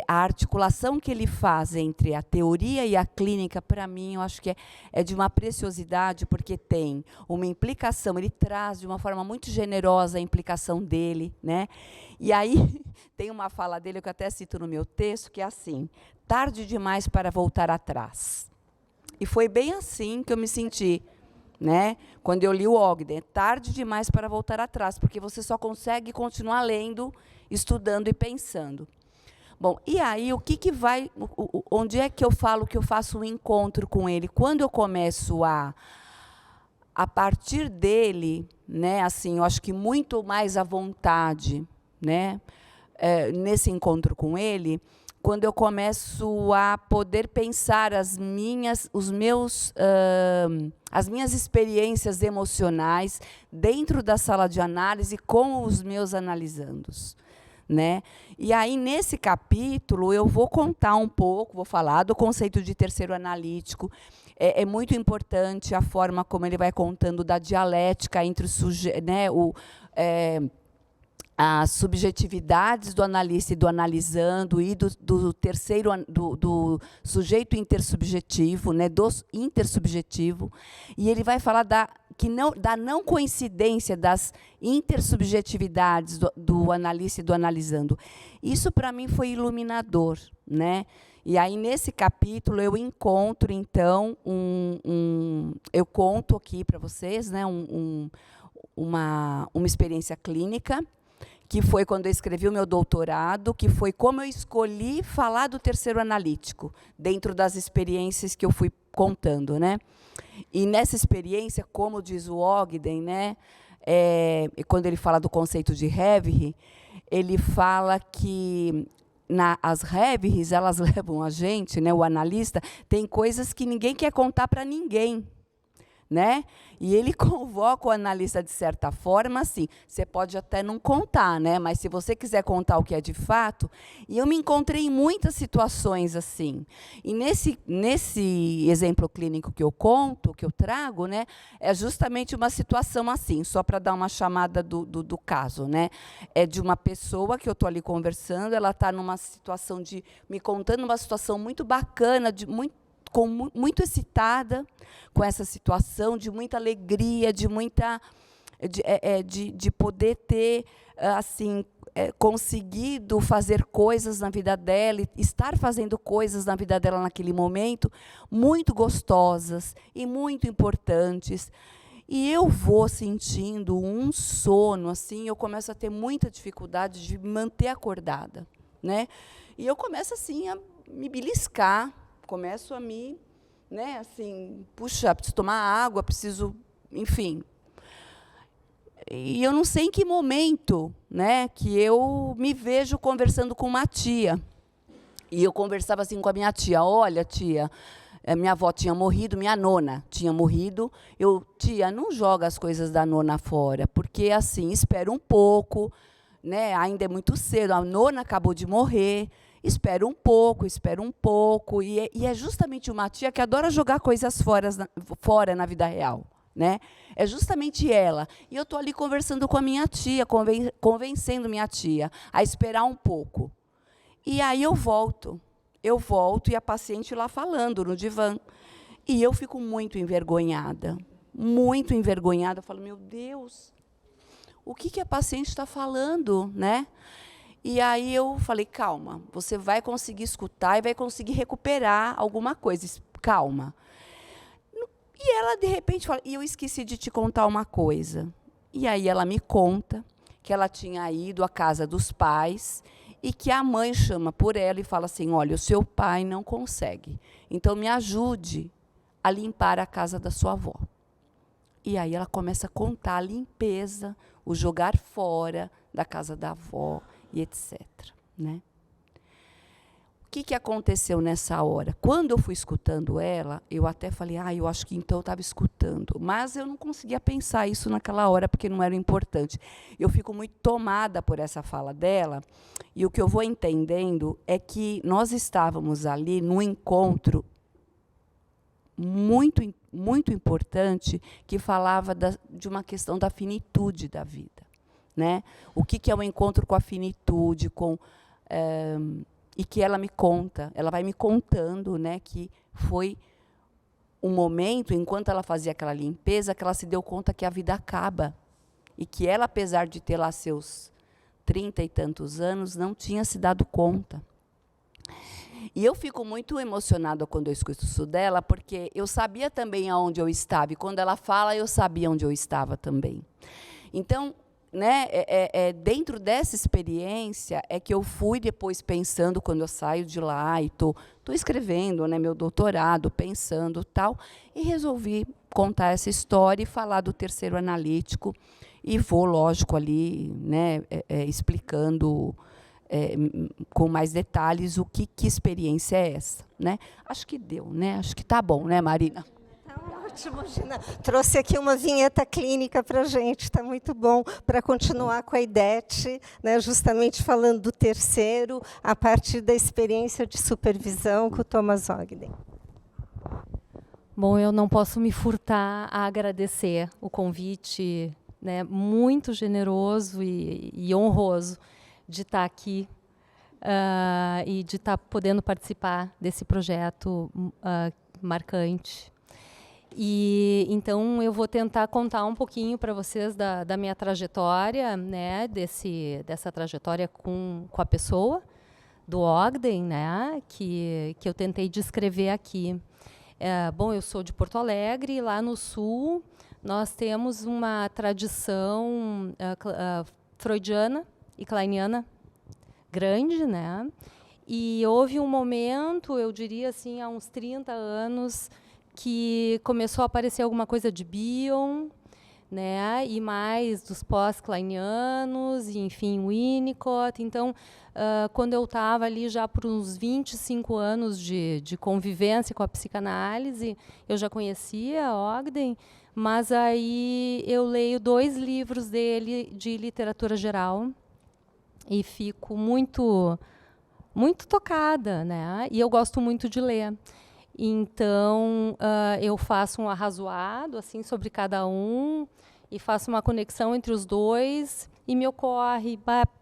A articulação que ele faz entre a teoria e a clínica, para mim, eu acho que é de uma preciosidade, porque tem uma implicação, ele traz de uma forma muito generosa a implicação dele, né? E aí, tem uma fala dele, que eu até cito no meu texto, que é assim: tarde demais para voltar atrás. E foi bem assim que eu me senti, né? Quando eu li o Ogden, tarde demais para voltar atrás, porque você só consegue continuar lendo, estudando e pensando. Bom, e aí, o que vai... Onde é que eu falo que eu faço um encontro com ele? Quando eu começo a partir dele, né, assim, eu acho que muito mais à vontade, né, nesse encontro com ele, quando eu começo a poder pensar as minhas experiências emocionais dentro da sala de análise com os meus analisandos, né? E aí, nesse capítulo, eu vou contar um pouco, vou falar do conceito de terceiro analítico. É muito importante a forma como ele vai contando da dialética entre o sujeito, né, as subjetividades do analista e do analisando, e do terceiro, do sujeito intersubjetivo, né, do intersubjetivo. E ele vai falar da não coincidência das intersubjetividades do analista e do analisando. Isso, para mim, foi iluminador, né? E aí, nesse capítulo, eu encontro, então, eu conto aqui para vocês, né, uma experiência clínica, que foi quando eu escrevi o meu doutorado, que foi como eu escolhi falar do terceiro analítico, dentro das experiências que eu fui contando, né? E nessa experiência, como diz o Ogden, né, quando ele fala do conceito de Revere, ele fala que as Reveries, elas levam a gente, né, o analista, tem coisas que ninguém quer contar para ninguém, né? E ele convoca o analista de certa forma, assim, você pode até não contar, né? Mas se você quiser contar o que é de fato, e eu me encontrei em muitas situações assim. E nesse exemplo clínico que eu conto, que eu trago, né, é justamente uma situação assim, só para dar uma chamada do caso, né? É de uma pessoa que eu estou ali conversando, ela está numa situação me contando uma situação muito bacana, muito excitada com essa situação, de muita alegria, de poder ter assim, conseguido fazer coisas na vida dela, estar fazendo coisas na vida dela naquele momento, muito gostosas e muito importantes. E eu vou sentindo um sono, assim, eu começo a ter muita dificuldade de me manter acordada, né? E eu começo, assim, a me beliscar, começo a me, né, assim, puxa, preciso tomar água, preciso, enfim. E eu não sei em que momento, né, que eu me vejo conversando com uma tia. E eu conversava assim com a minha tia: olha, tia, minha avó tinha morrido, minha nona tinha morrido. Tia, não joga as coisas da nona fora, porque, assim, espera um pouco, né, ainda é muito cedo, a nona acabou de morrer. Espera um pouco, e é justamente uma tia que adora jogar coisas fora na vida real, né? É justamente ela. E eu estou ali conversando com a minha tia, convencendo minha tia a esperar um pouco. E aí eu volto e a paciente lá falando no divã. E eu fico muito envergonhada. Eu falo: meu Deus, o que a paciente está falando, né? E aí eu falei: calma, você vai conseguir escutar e vai conseguir recuperar alguma coisa. Calma. E ela, de repente, fala: e eu esqueci de te contar uma coisa. E aí ela me conta que ela tinha ido à casa dos pais e que a mãe chama por ela e fala assim, olha, o seu pai não consegue, então me ajude a limpar a casa da sua avó. E aí ela começa a contar a limpeza, o jogar fora da casa da avó e etc. Né? O que aconteceu nessa hora? Quando eu fui escutando ela, eu até falei, eu acho que então eu estava escutando. Mas eu não conseguia pensar isso naquela hora, porque não era importante. Eu fico muito tomada por essa fala dela, e o que eu vou entendendo é que nós estávamos ali num encontro muito importante, que falava de uma questão da finitude da vida. Né? O que é um encontro com a finitude, e que ela me conta, ela vai me contando, né, que foi um momento, enquanto ela fazia aquela limpeza, que ela se deu conta que a vida acaba. E que ela, apesar de ter lá seus 30 e tantos anos, não tinha se dado conta. E eu fico muito emocionada quando eu escuto isso dela, porque eu sabia também aonde eu estava, e quando ela fala, eu sabia onde eu estava também. Então, né, dentro dessa experiência é que eu fui depois pensando, quando eu saio de lá e estou escrevendo, né, meu doutorado, pensando tal, e resolvi contar essa história e falar do terceiro analítico, e vou, lógico, ali, né, explicando com mais detalhes que experiência é essa. Né? Acho que deu, né? Acho que está bom, né, Marina? Ótimo, Gina. Trouxe aqui uma vinheta clínica para a gente, está muito bom, para continuar com a IDET, né, justamente falando do terceiro, a partir da experiência de supervisão com o Thomas Ogden. Bom, eu não posso me furtar a agradecer o convite, né, muito generoso e honroso de estar aqui e de estar podendo participar desse projeto marcante. E então eu vou tentar contar um pouquinho para vocês da minha trajetória, né, dessa trajetória com a pessoa do Ogden, né, que eu tentei descrever aqui. Bom, eu sou de Porto Alegre, e lá no Sul nós temos uma tradição freudiana e kleiniana grande, né? E houve um momento, eu diria assim, há uns 30 anos, que começou a aparecer alguma coisa de Bion, né, e mais dos pós-kleinianos, e, enfim, Winnicott. Então, quando eu estava ali já por uns 25 anos de convivência com a psicanálise, eu já conhecia Ogden, mas aí eu leio 2 livros dele de literatura geral e fico muito tocada, né? E eu gosto muito de ler. Então, eu faço um arrazoado assim, sobre cada um e faço uma conexão entre os 2 e me ocorre,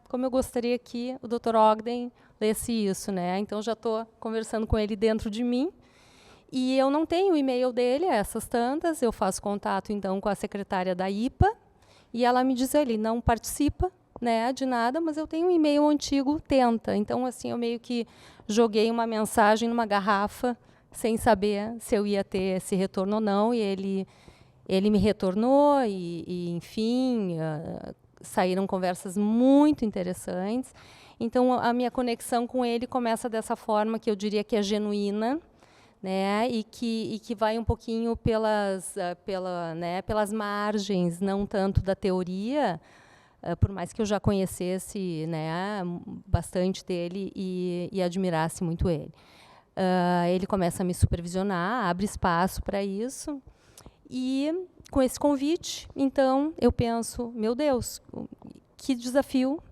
como eu gostaria que o Dr. Ogden lesse isso. Né? Então, já estou conversando com ele dentro de mim. E eu não tenho o e-mail dele, essas tantas. Eu faço contato, então, com a secretária da IPA e ela me diz, ele não participa, né, de nada, mas eu tenho um e-mail antigo, tenta. Então, assim, eu meio que joguei uma mensagem numa garrafa sem saber se eu ia ter esse retorno ou não, e ele me retornou, e enfim, saíram conversas muito interessantes. Então, a minha conexão com ele começa dessa forma, que eu diria que é genuína, né, e que vai um pouquinho pelas margens, não tanto da teoria, por mais que eu já conhecesse, né, bastante dele e admirasse muito ele. Ele começa a me supervisionar, abre espaço para isso, e com esse convite, então, eu penso, meu Deus, que desafio,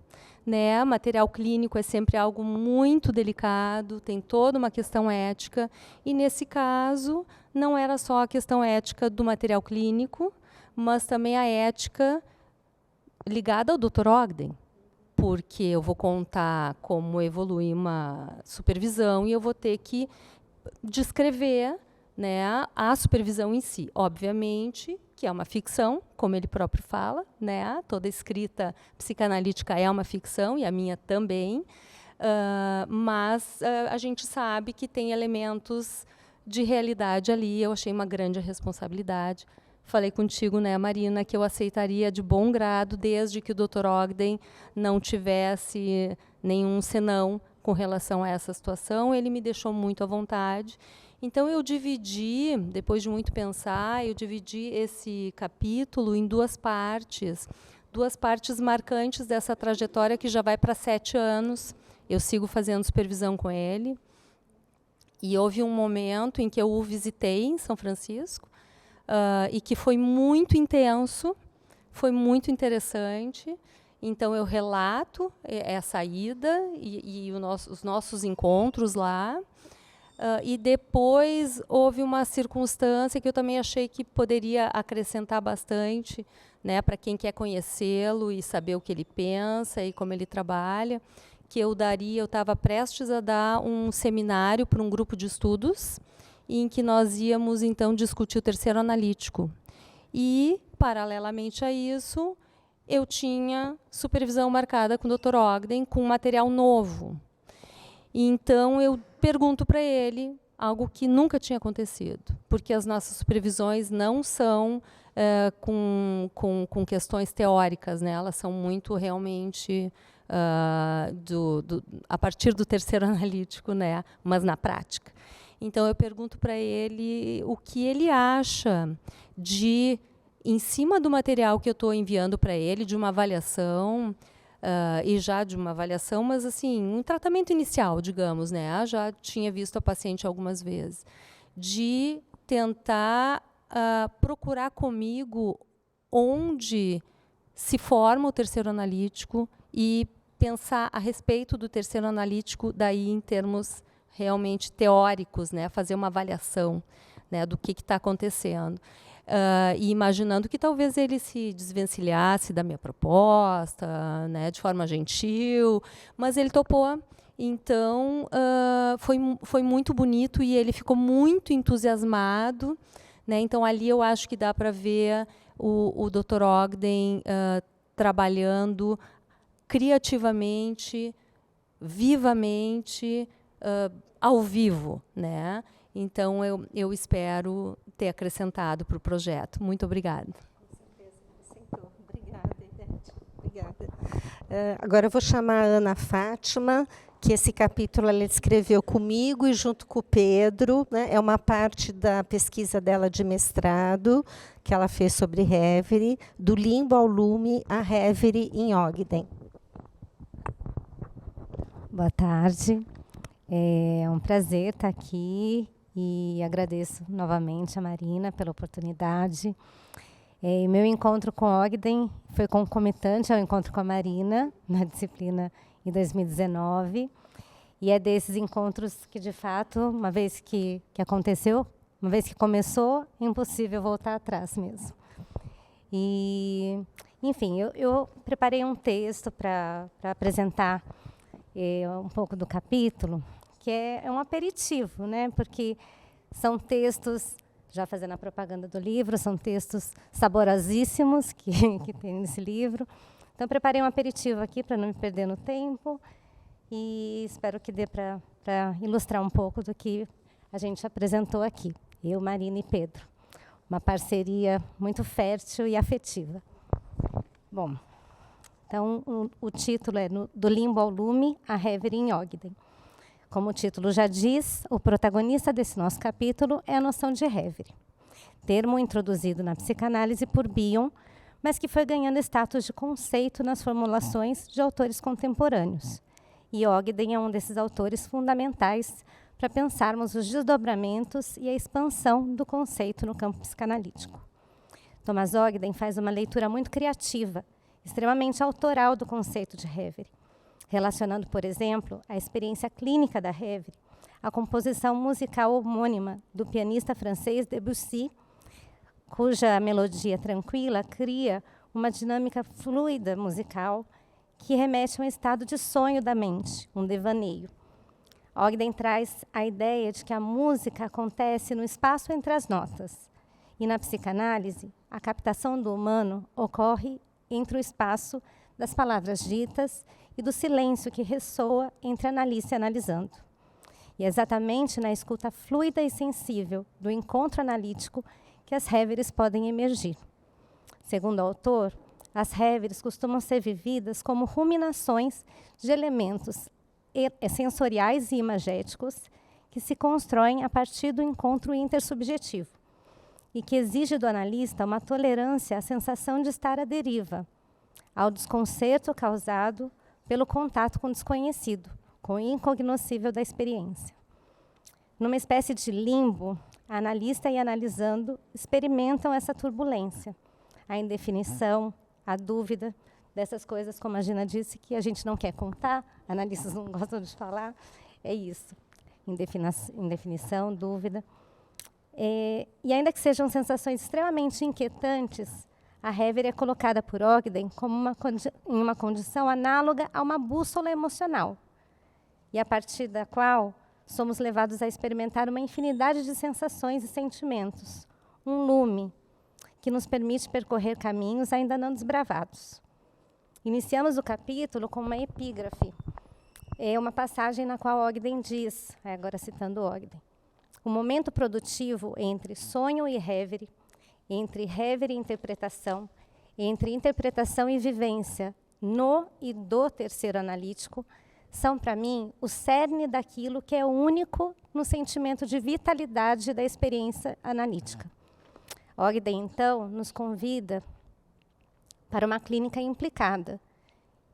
né? Material clínico é sempre algo muito delicado, tem toda uma questão ética, e nesse caso, não era só a questão ética do material clínico, mas também a ética ligada ao Dr. Ogden, porque eu vou contar como evolui uma supervisão e eu vou ter que descrever, né, a supervisão em si. Obviamente que é uma ficção, como ele próprio fala, né, toda escrita psicanalítica é uma ficção, e a minha também, mas a gente sabe que tem elementos de realidade ali. Eu achei uma grande responsabilidade falei contigo, né, Marina, que eu aceitaria de bom grado, desde que o Dr. Ogden não tivesse nenhum senão com relação a essa situação. Ele me deixou muito à vontade. Então, eu dividi, depois de muito pensar, eu dividi esse capítulo em duas partes marcantes dessa trajetória que já vai para 7 anos. Eu sigo fazendo supervisão com ele. E houve um momento em que eu o visitei em São Francisco, e que foi muito intenso, foi muito interessante. Então, eu relato essa ida e os nossos encontros lá. E depois houve uma circunstância que eu também achei que poderia acrescentar bastante, né, para quem quer conhecê-lo e saber o que ele pensa e como ele trabalha, que eu estava prestes a dar um seminário para um grupo de estudos, em que nós íamos, então, discutir o terceiro analítico. E, paralelamente a isso, eu tinha supervisão marcada com o Dr. Ogden, com material novo. Então, eu pergunto para ele algo que nunca tinha acontecido, porque as nossas supervisões não são com questões teóricas, né? Elas são muito realmente a partir do terceiro analítico, né? Mas na prática. Então, eu pergunto para ele o que ele acha de, em cima do material que eu estou enviando para ele, de uma avaliação, e já de uma avaliação, mas assim, um tratamento inicial, digamos, né? Já tinha visto a paciente algumas vezes, de tentar procurar comigo onde se forma o terceiro analítico e pensar a respeito do terceiro analítico daí em termos realmente teóricos, né? Fazer uma avaliação, né, do que está acontecendo. E imaginando que talvez ele se desvencilhasse da minha proposta, né, de forma gentil, mas ele topou. Então, foi muito bonito e ele ficou muito entusiasmado, né? Então, ali eu acho que dá para ver o Dr. Ogden trabalhando criativamente, vivamente, ao vivo, né? Então, eu espero ter acrescentado para o projeto. Muito obrigada. Com certeza, acrescentou. Obrigada, Ivete. Obrigada. Agora eu vou chamar a Ana Fátima, que esse capítulo ela escreveu comigo e junto com o Pedro, né? É uma parte da pesquisa dela de mestrado, que ela fez sobre Reverie, do limbo ao lume, a Reverie em Ogden. Boa tarde. É um prazer estar aqui e agradeço novamente a Marina pela oportunidade. Meu encontro com Ogden foi concomitante ao encontro com a Marina, na disciplina em 2019. E é desses encontros que, de fato, uma vez que aconteceu, uma vez que começou, é impossível voltar atrás mesmo. E, enfim, eu preparei um texto para apresentar um pouco do capítulo, que é um aperitivo, né? Porque são textos, já fazendo a propaganda do livro, são textos saborosíssimos que tem nesse livro. Então, eu preparei um aperitivo aqui para não me perder no tempo e espero que dê para ilustrar um pouco do que a gente apresentou aqui, eu, Marina e Pedro. Uma parceria muito fértil e afetiva. Bom, então, o título é Do Limbo ao Lume, a Reverie em Ogden. Como o título já diz, o protagonista desse nosso capítulo é a noção de Reverie, termo introduzido na psicanálise por Bion, mas que foi ganhando status de conceito nas formulações de autores contemporâneos. E Ogden é um desses autores fundamentais para pensarmos os desdobramentos e a expansão do conceito no campo psicanalítico. Thomas Ogden faz uma leitura muito criativa, extremamente autoral do conceito de Reverie, relacionando, por exemplo, a experiência clínica da Reverie à composição musical homônima do pianista francês Debussy, cuja melodia tranquila cria uma dinâmica fluida musical que remete a um estado de sonho da mente, um devaneio. Ogden traz a ideia de que a música acontece no espaço entre as notas, e na psicanálise, a captação do humano ocorre entre o espaço das palavras ditas e do silêncio que ressoa entre analista e analisando. E é exatamente na escuta fluida e sensível do encontro analítico que as Heveres podem emergir. Segundo o autor, as Heveres costumam ser vividas como ruminações de elementos sensoriais e imagéticos que se constroem a partir do encontro intersubjetivo e que exige do analista uma tolerância à sensação de estar à deriva, ao desconcerto causado pelo contato com o desconhecido, com o incognoscível da experiência. Numa espécie de limbo, a analista e analisando experimentam essa turbulência, a indefinição, a dúvida, dessas coisas, como a Gina disse, que a gente não quer contar, analistas não gostam de falar, é isso. Indefinição, dúvida. E ainda que sejam sensações extremamente inquietantes, a Hever é colocada por Ogden como em uma condição análoga a uma bússola emocional, e a partir da qual somos levados a experimentar uma infinidade de sensações e sentimentos, um lume que nos permite percorrer caminhos ainda não desbravados. Iniciamos o capítulo com uma epígrafe. É uma passagem na qual Ogden diz, agora citando Ogden, o momento produtivo entre sonho e Hever, entre Hever e interpretação, entre interpretação e vivência, no e do terceiro analítico, são, para mim, o cerne daquilo que é único no sentimento de vitalidade da experiência analítica. Ogden, então, nos convida para uma clínica implicada,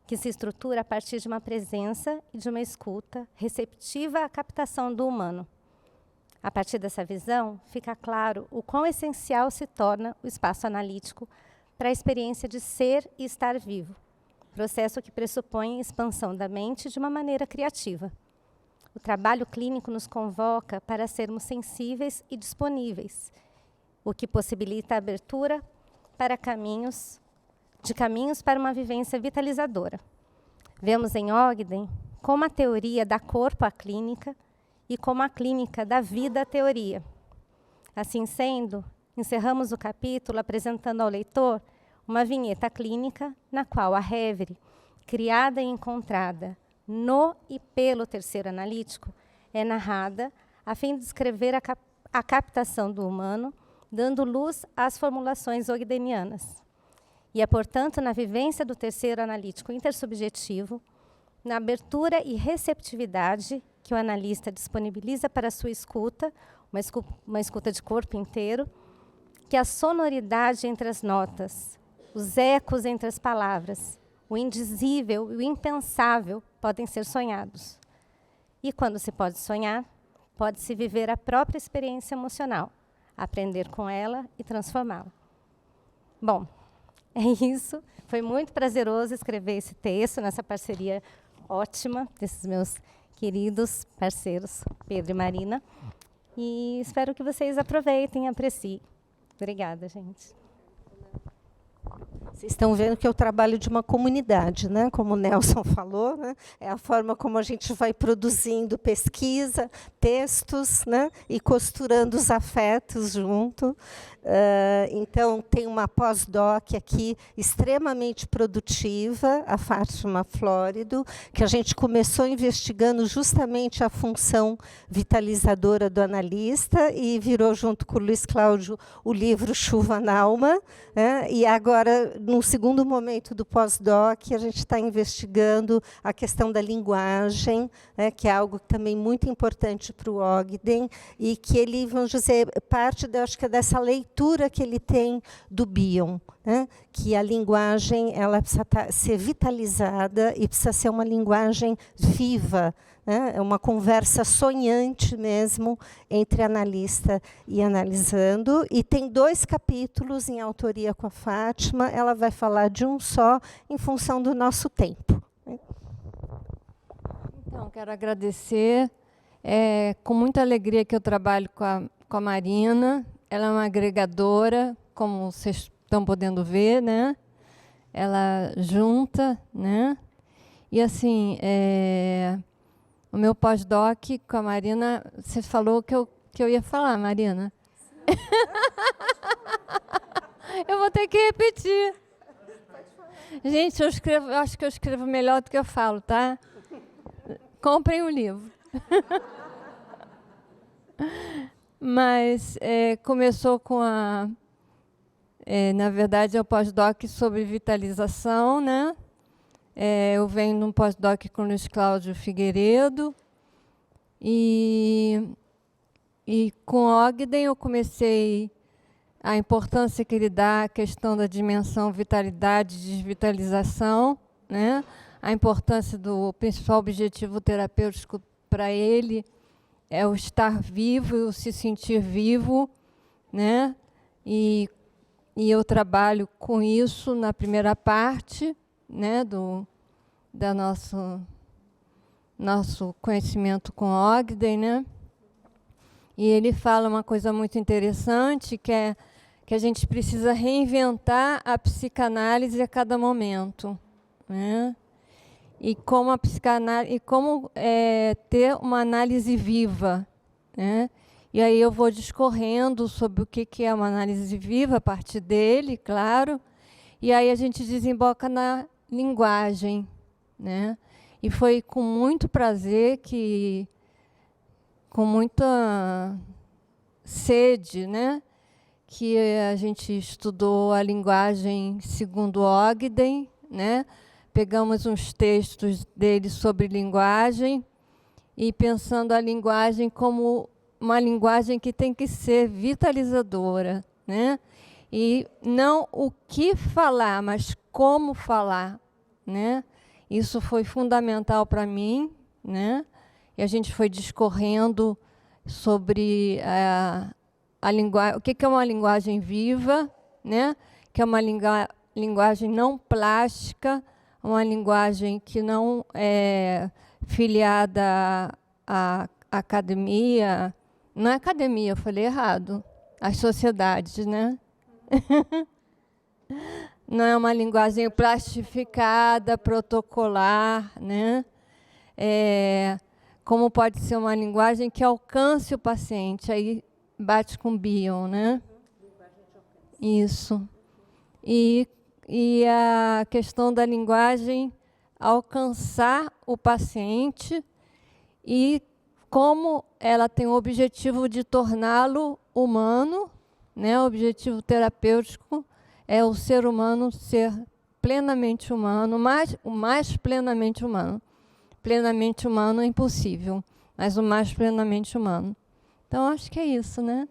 que se estrutura a partir de uma presença e de uma escuta receptiva à captação do humano. A partir dessa visão, fica claro o quão essencial se torna o espaço analítico para a experiência de ser e estar vivo, processo que pressupõe expansão da mente de uma maneira criativa. O trabalho clínico nos convoca para sermos sensíveis e disponíveis, o que possibilita a abertura para caminhos para uma vivência vitalizadora. Vemos em Ogden como a teoria dá corpo à clínica e como a clínica dá vida à teoria. Assim sendo, encerramos o capítulo apresentando ao leitor uma vinheta clínica na qual a Hever, criada e encontrada no e pelo terceiro analítico, é narrada a fim de descrever a captação do humano, dando luz às formulações ogdenianas. E é, portanto, na vivência do terceiro analítico intersubjetivo, na abertura e receptividade que o analista disponibiliza para a sua escuta, uma escuta de corpo inteiro, que a sonoridade entre as notas, os ecos entre as palavras, o indizível e o impensável podem ser sonhados. E quando se pode sonhar, pode-se viver a própria experiência emocional, aprender com ela e transformá-la. Bom, é isso. Foi muito prazeroso escrever esse texto nessa parceria ótima desses meus queridos parceiros, Pedro e Marina. E espero que vocês aproveitem e apreciem. Obrigada, gente. Vocês estão vendo que é o trabalho de uma comunidade, né? Como o Nelson falou, né? É a forma como a gente vai produzindo pesquisa, textos, né? E costurando os afetos junto. Então, tem uma pós-doc aqui extremamente produtiva, a Fátima Flórido, que a gente começou investigando justamente a função vitalizadora do analista e virou, junto com o Luiz Cláudio, o livro Chuva na Alma, né? E agora, no segundo momento do pós-doc, a gente está investigando a questão da linguagem, né? Que é algo também muito importante para o Ogden, e que ele, vamos dizer, parte, acho que dessa leitura que ele tem do Bion, né? Que a linguagem ela precisa ser vitalizada e precisa ser uma linguagem viva, né? É uma conversa sonhante mesmo entre analista e analisando. E tem 2 capítulos em autoria com a Fátima, ela vai falar de um só em função do nosso tempo. Então, quero agradecer. É com muita alegria que eu trabalho com a Marina. Ela é uma agregadora, como vocês estão podendo ver, né? Ela junta, né? E assim, o meu pós-doc com a Marina, você falou que eu ia falar, Marina. Eu vou ter que repetir. Gente, eu acho que eu escrevo melhor do que eu falo, tá? Comprem o livro. mas começou com na verdade, é o pós-doc sobre vitalização, né? Eu venho de um pós-doc com o Luiz Cláudio Figueiredo, e com Ogden eu comecei a importância que ele dá à questão da dimensão vitalidade e desvitalização, né? A importância do principal objetivo terapêutico para ele é o estar vivo e o se sentir vivo, né? E eu trabalho com isso na primeira parte, né, da nosso conhecimento com Ogden, né? E ele fala uma coisa muito interessante, que é que a gente precisa reinventar a psicanálise a cada momento, né? E como a psicanálise, ter uma análise viva, né? E aí eu vou discorrendo sobre o que é uma análise viva a partir dele, claro. E aí a gente desemboca na linguagem, né? E foi com muito prazer com muita sede, né, que a gente estudou a linguagem segundo Ogden, né? Pegamos uns textos dele sobre linguagem e pensando a linguagem como uma linguagem que tem que ser vitalizadora, né? E não o que falar, mas como falar, né? Isso foi fundamental para mim, né? E a gente foi discorrendo sobre a linguagem, o que é uma linguagem viva, né? Que é uma linguagem não plástica, uma linguagem que não é filiada à academia. Não é academia, eu falei errado. As sociedades, né? Não é uma linguagem plastificada, protocolar, né? Como pode ser uma linguagem que alcance o paciente, aí bate com Bion, né? Isso. E a questão da linguagem alcançar o paciente e como ela tem o objetivo de torná-lo humano, né? O objetivo terapêutico é o ser humano ser plenamente humano, o mais plenamente humano. Plenamente humano é impossível, mas o mais plenamente humano. Então, acho que é isso, né?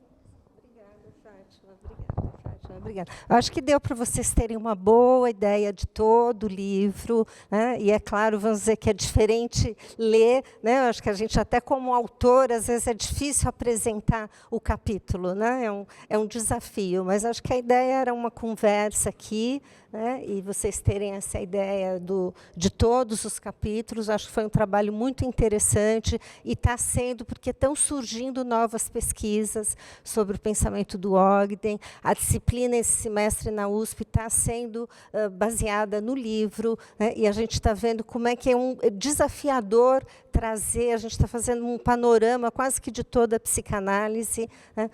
Obrigada. Eu acho que deu para vocês terem uma boa ideia de todo o livro, né? E é claro, vamos dizer que é diferente ler, né? Eu acho que a gente até como autor, às vezes é difícil apresentar o capítulo, né? É um desafio, mas acho que a ideia era uma conversa aqui, né? E vocês terem essa ideia de todos os capítulos. Acho que foi um trabalho muito interessante e está sendo, porque estão surgindo novas pesquisas sobre o pensamento do Ogden. A disciplina esse semestre na USP está sendo baseada no livro, né? E a gente está vendo como é que é desafiador trazer, a gente está fazendo um panorama quase que de toda a psicanálise, né?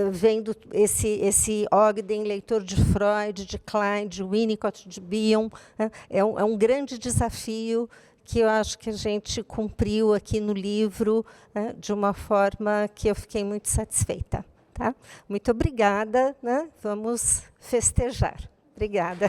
Vendo esse Ogden, leitor de Freud, de Klein, de Winnicott, de Bion, né? É um grande desafio que eu acho que a gente cumpriu aqui no livro, né? De uma forma que eu fiquei muito satisfeita. Tá? Muito obrigada, né? Vamos festejar. Obrigada.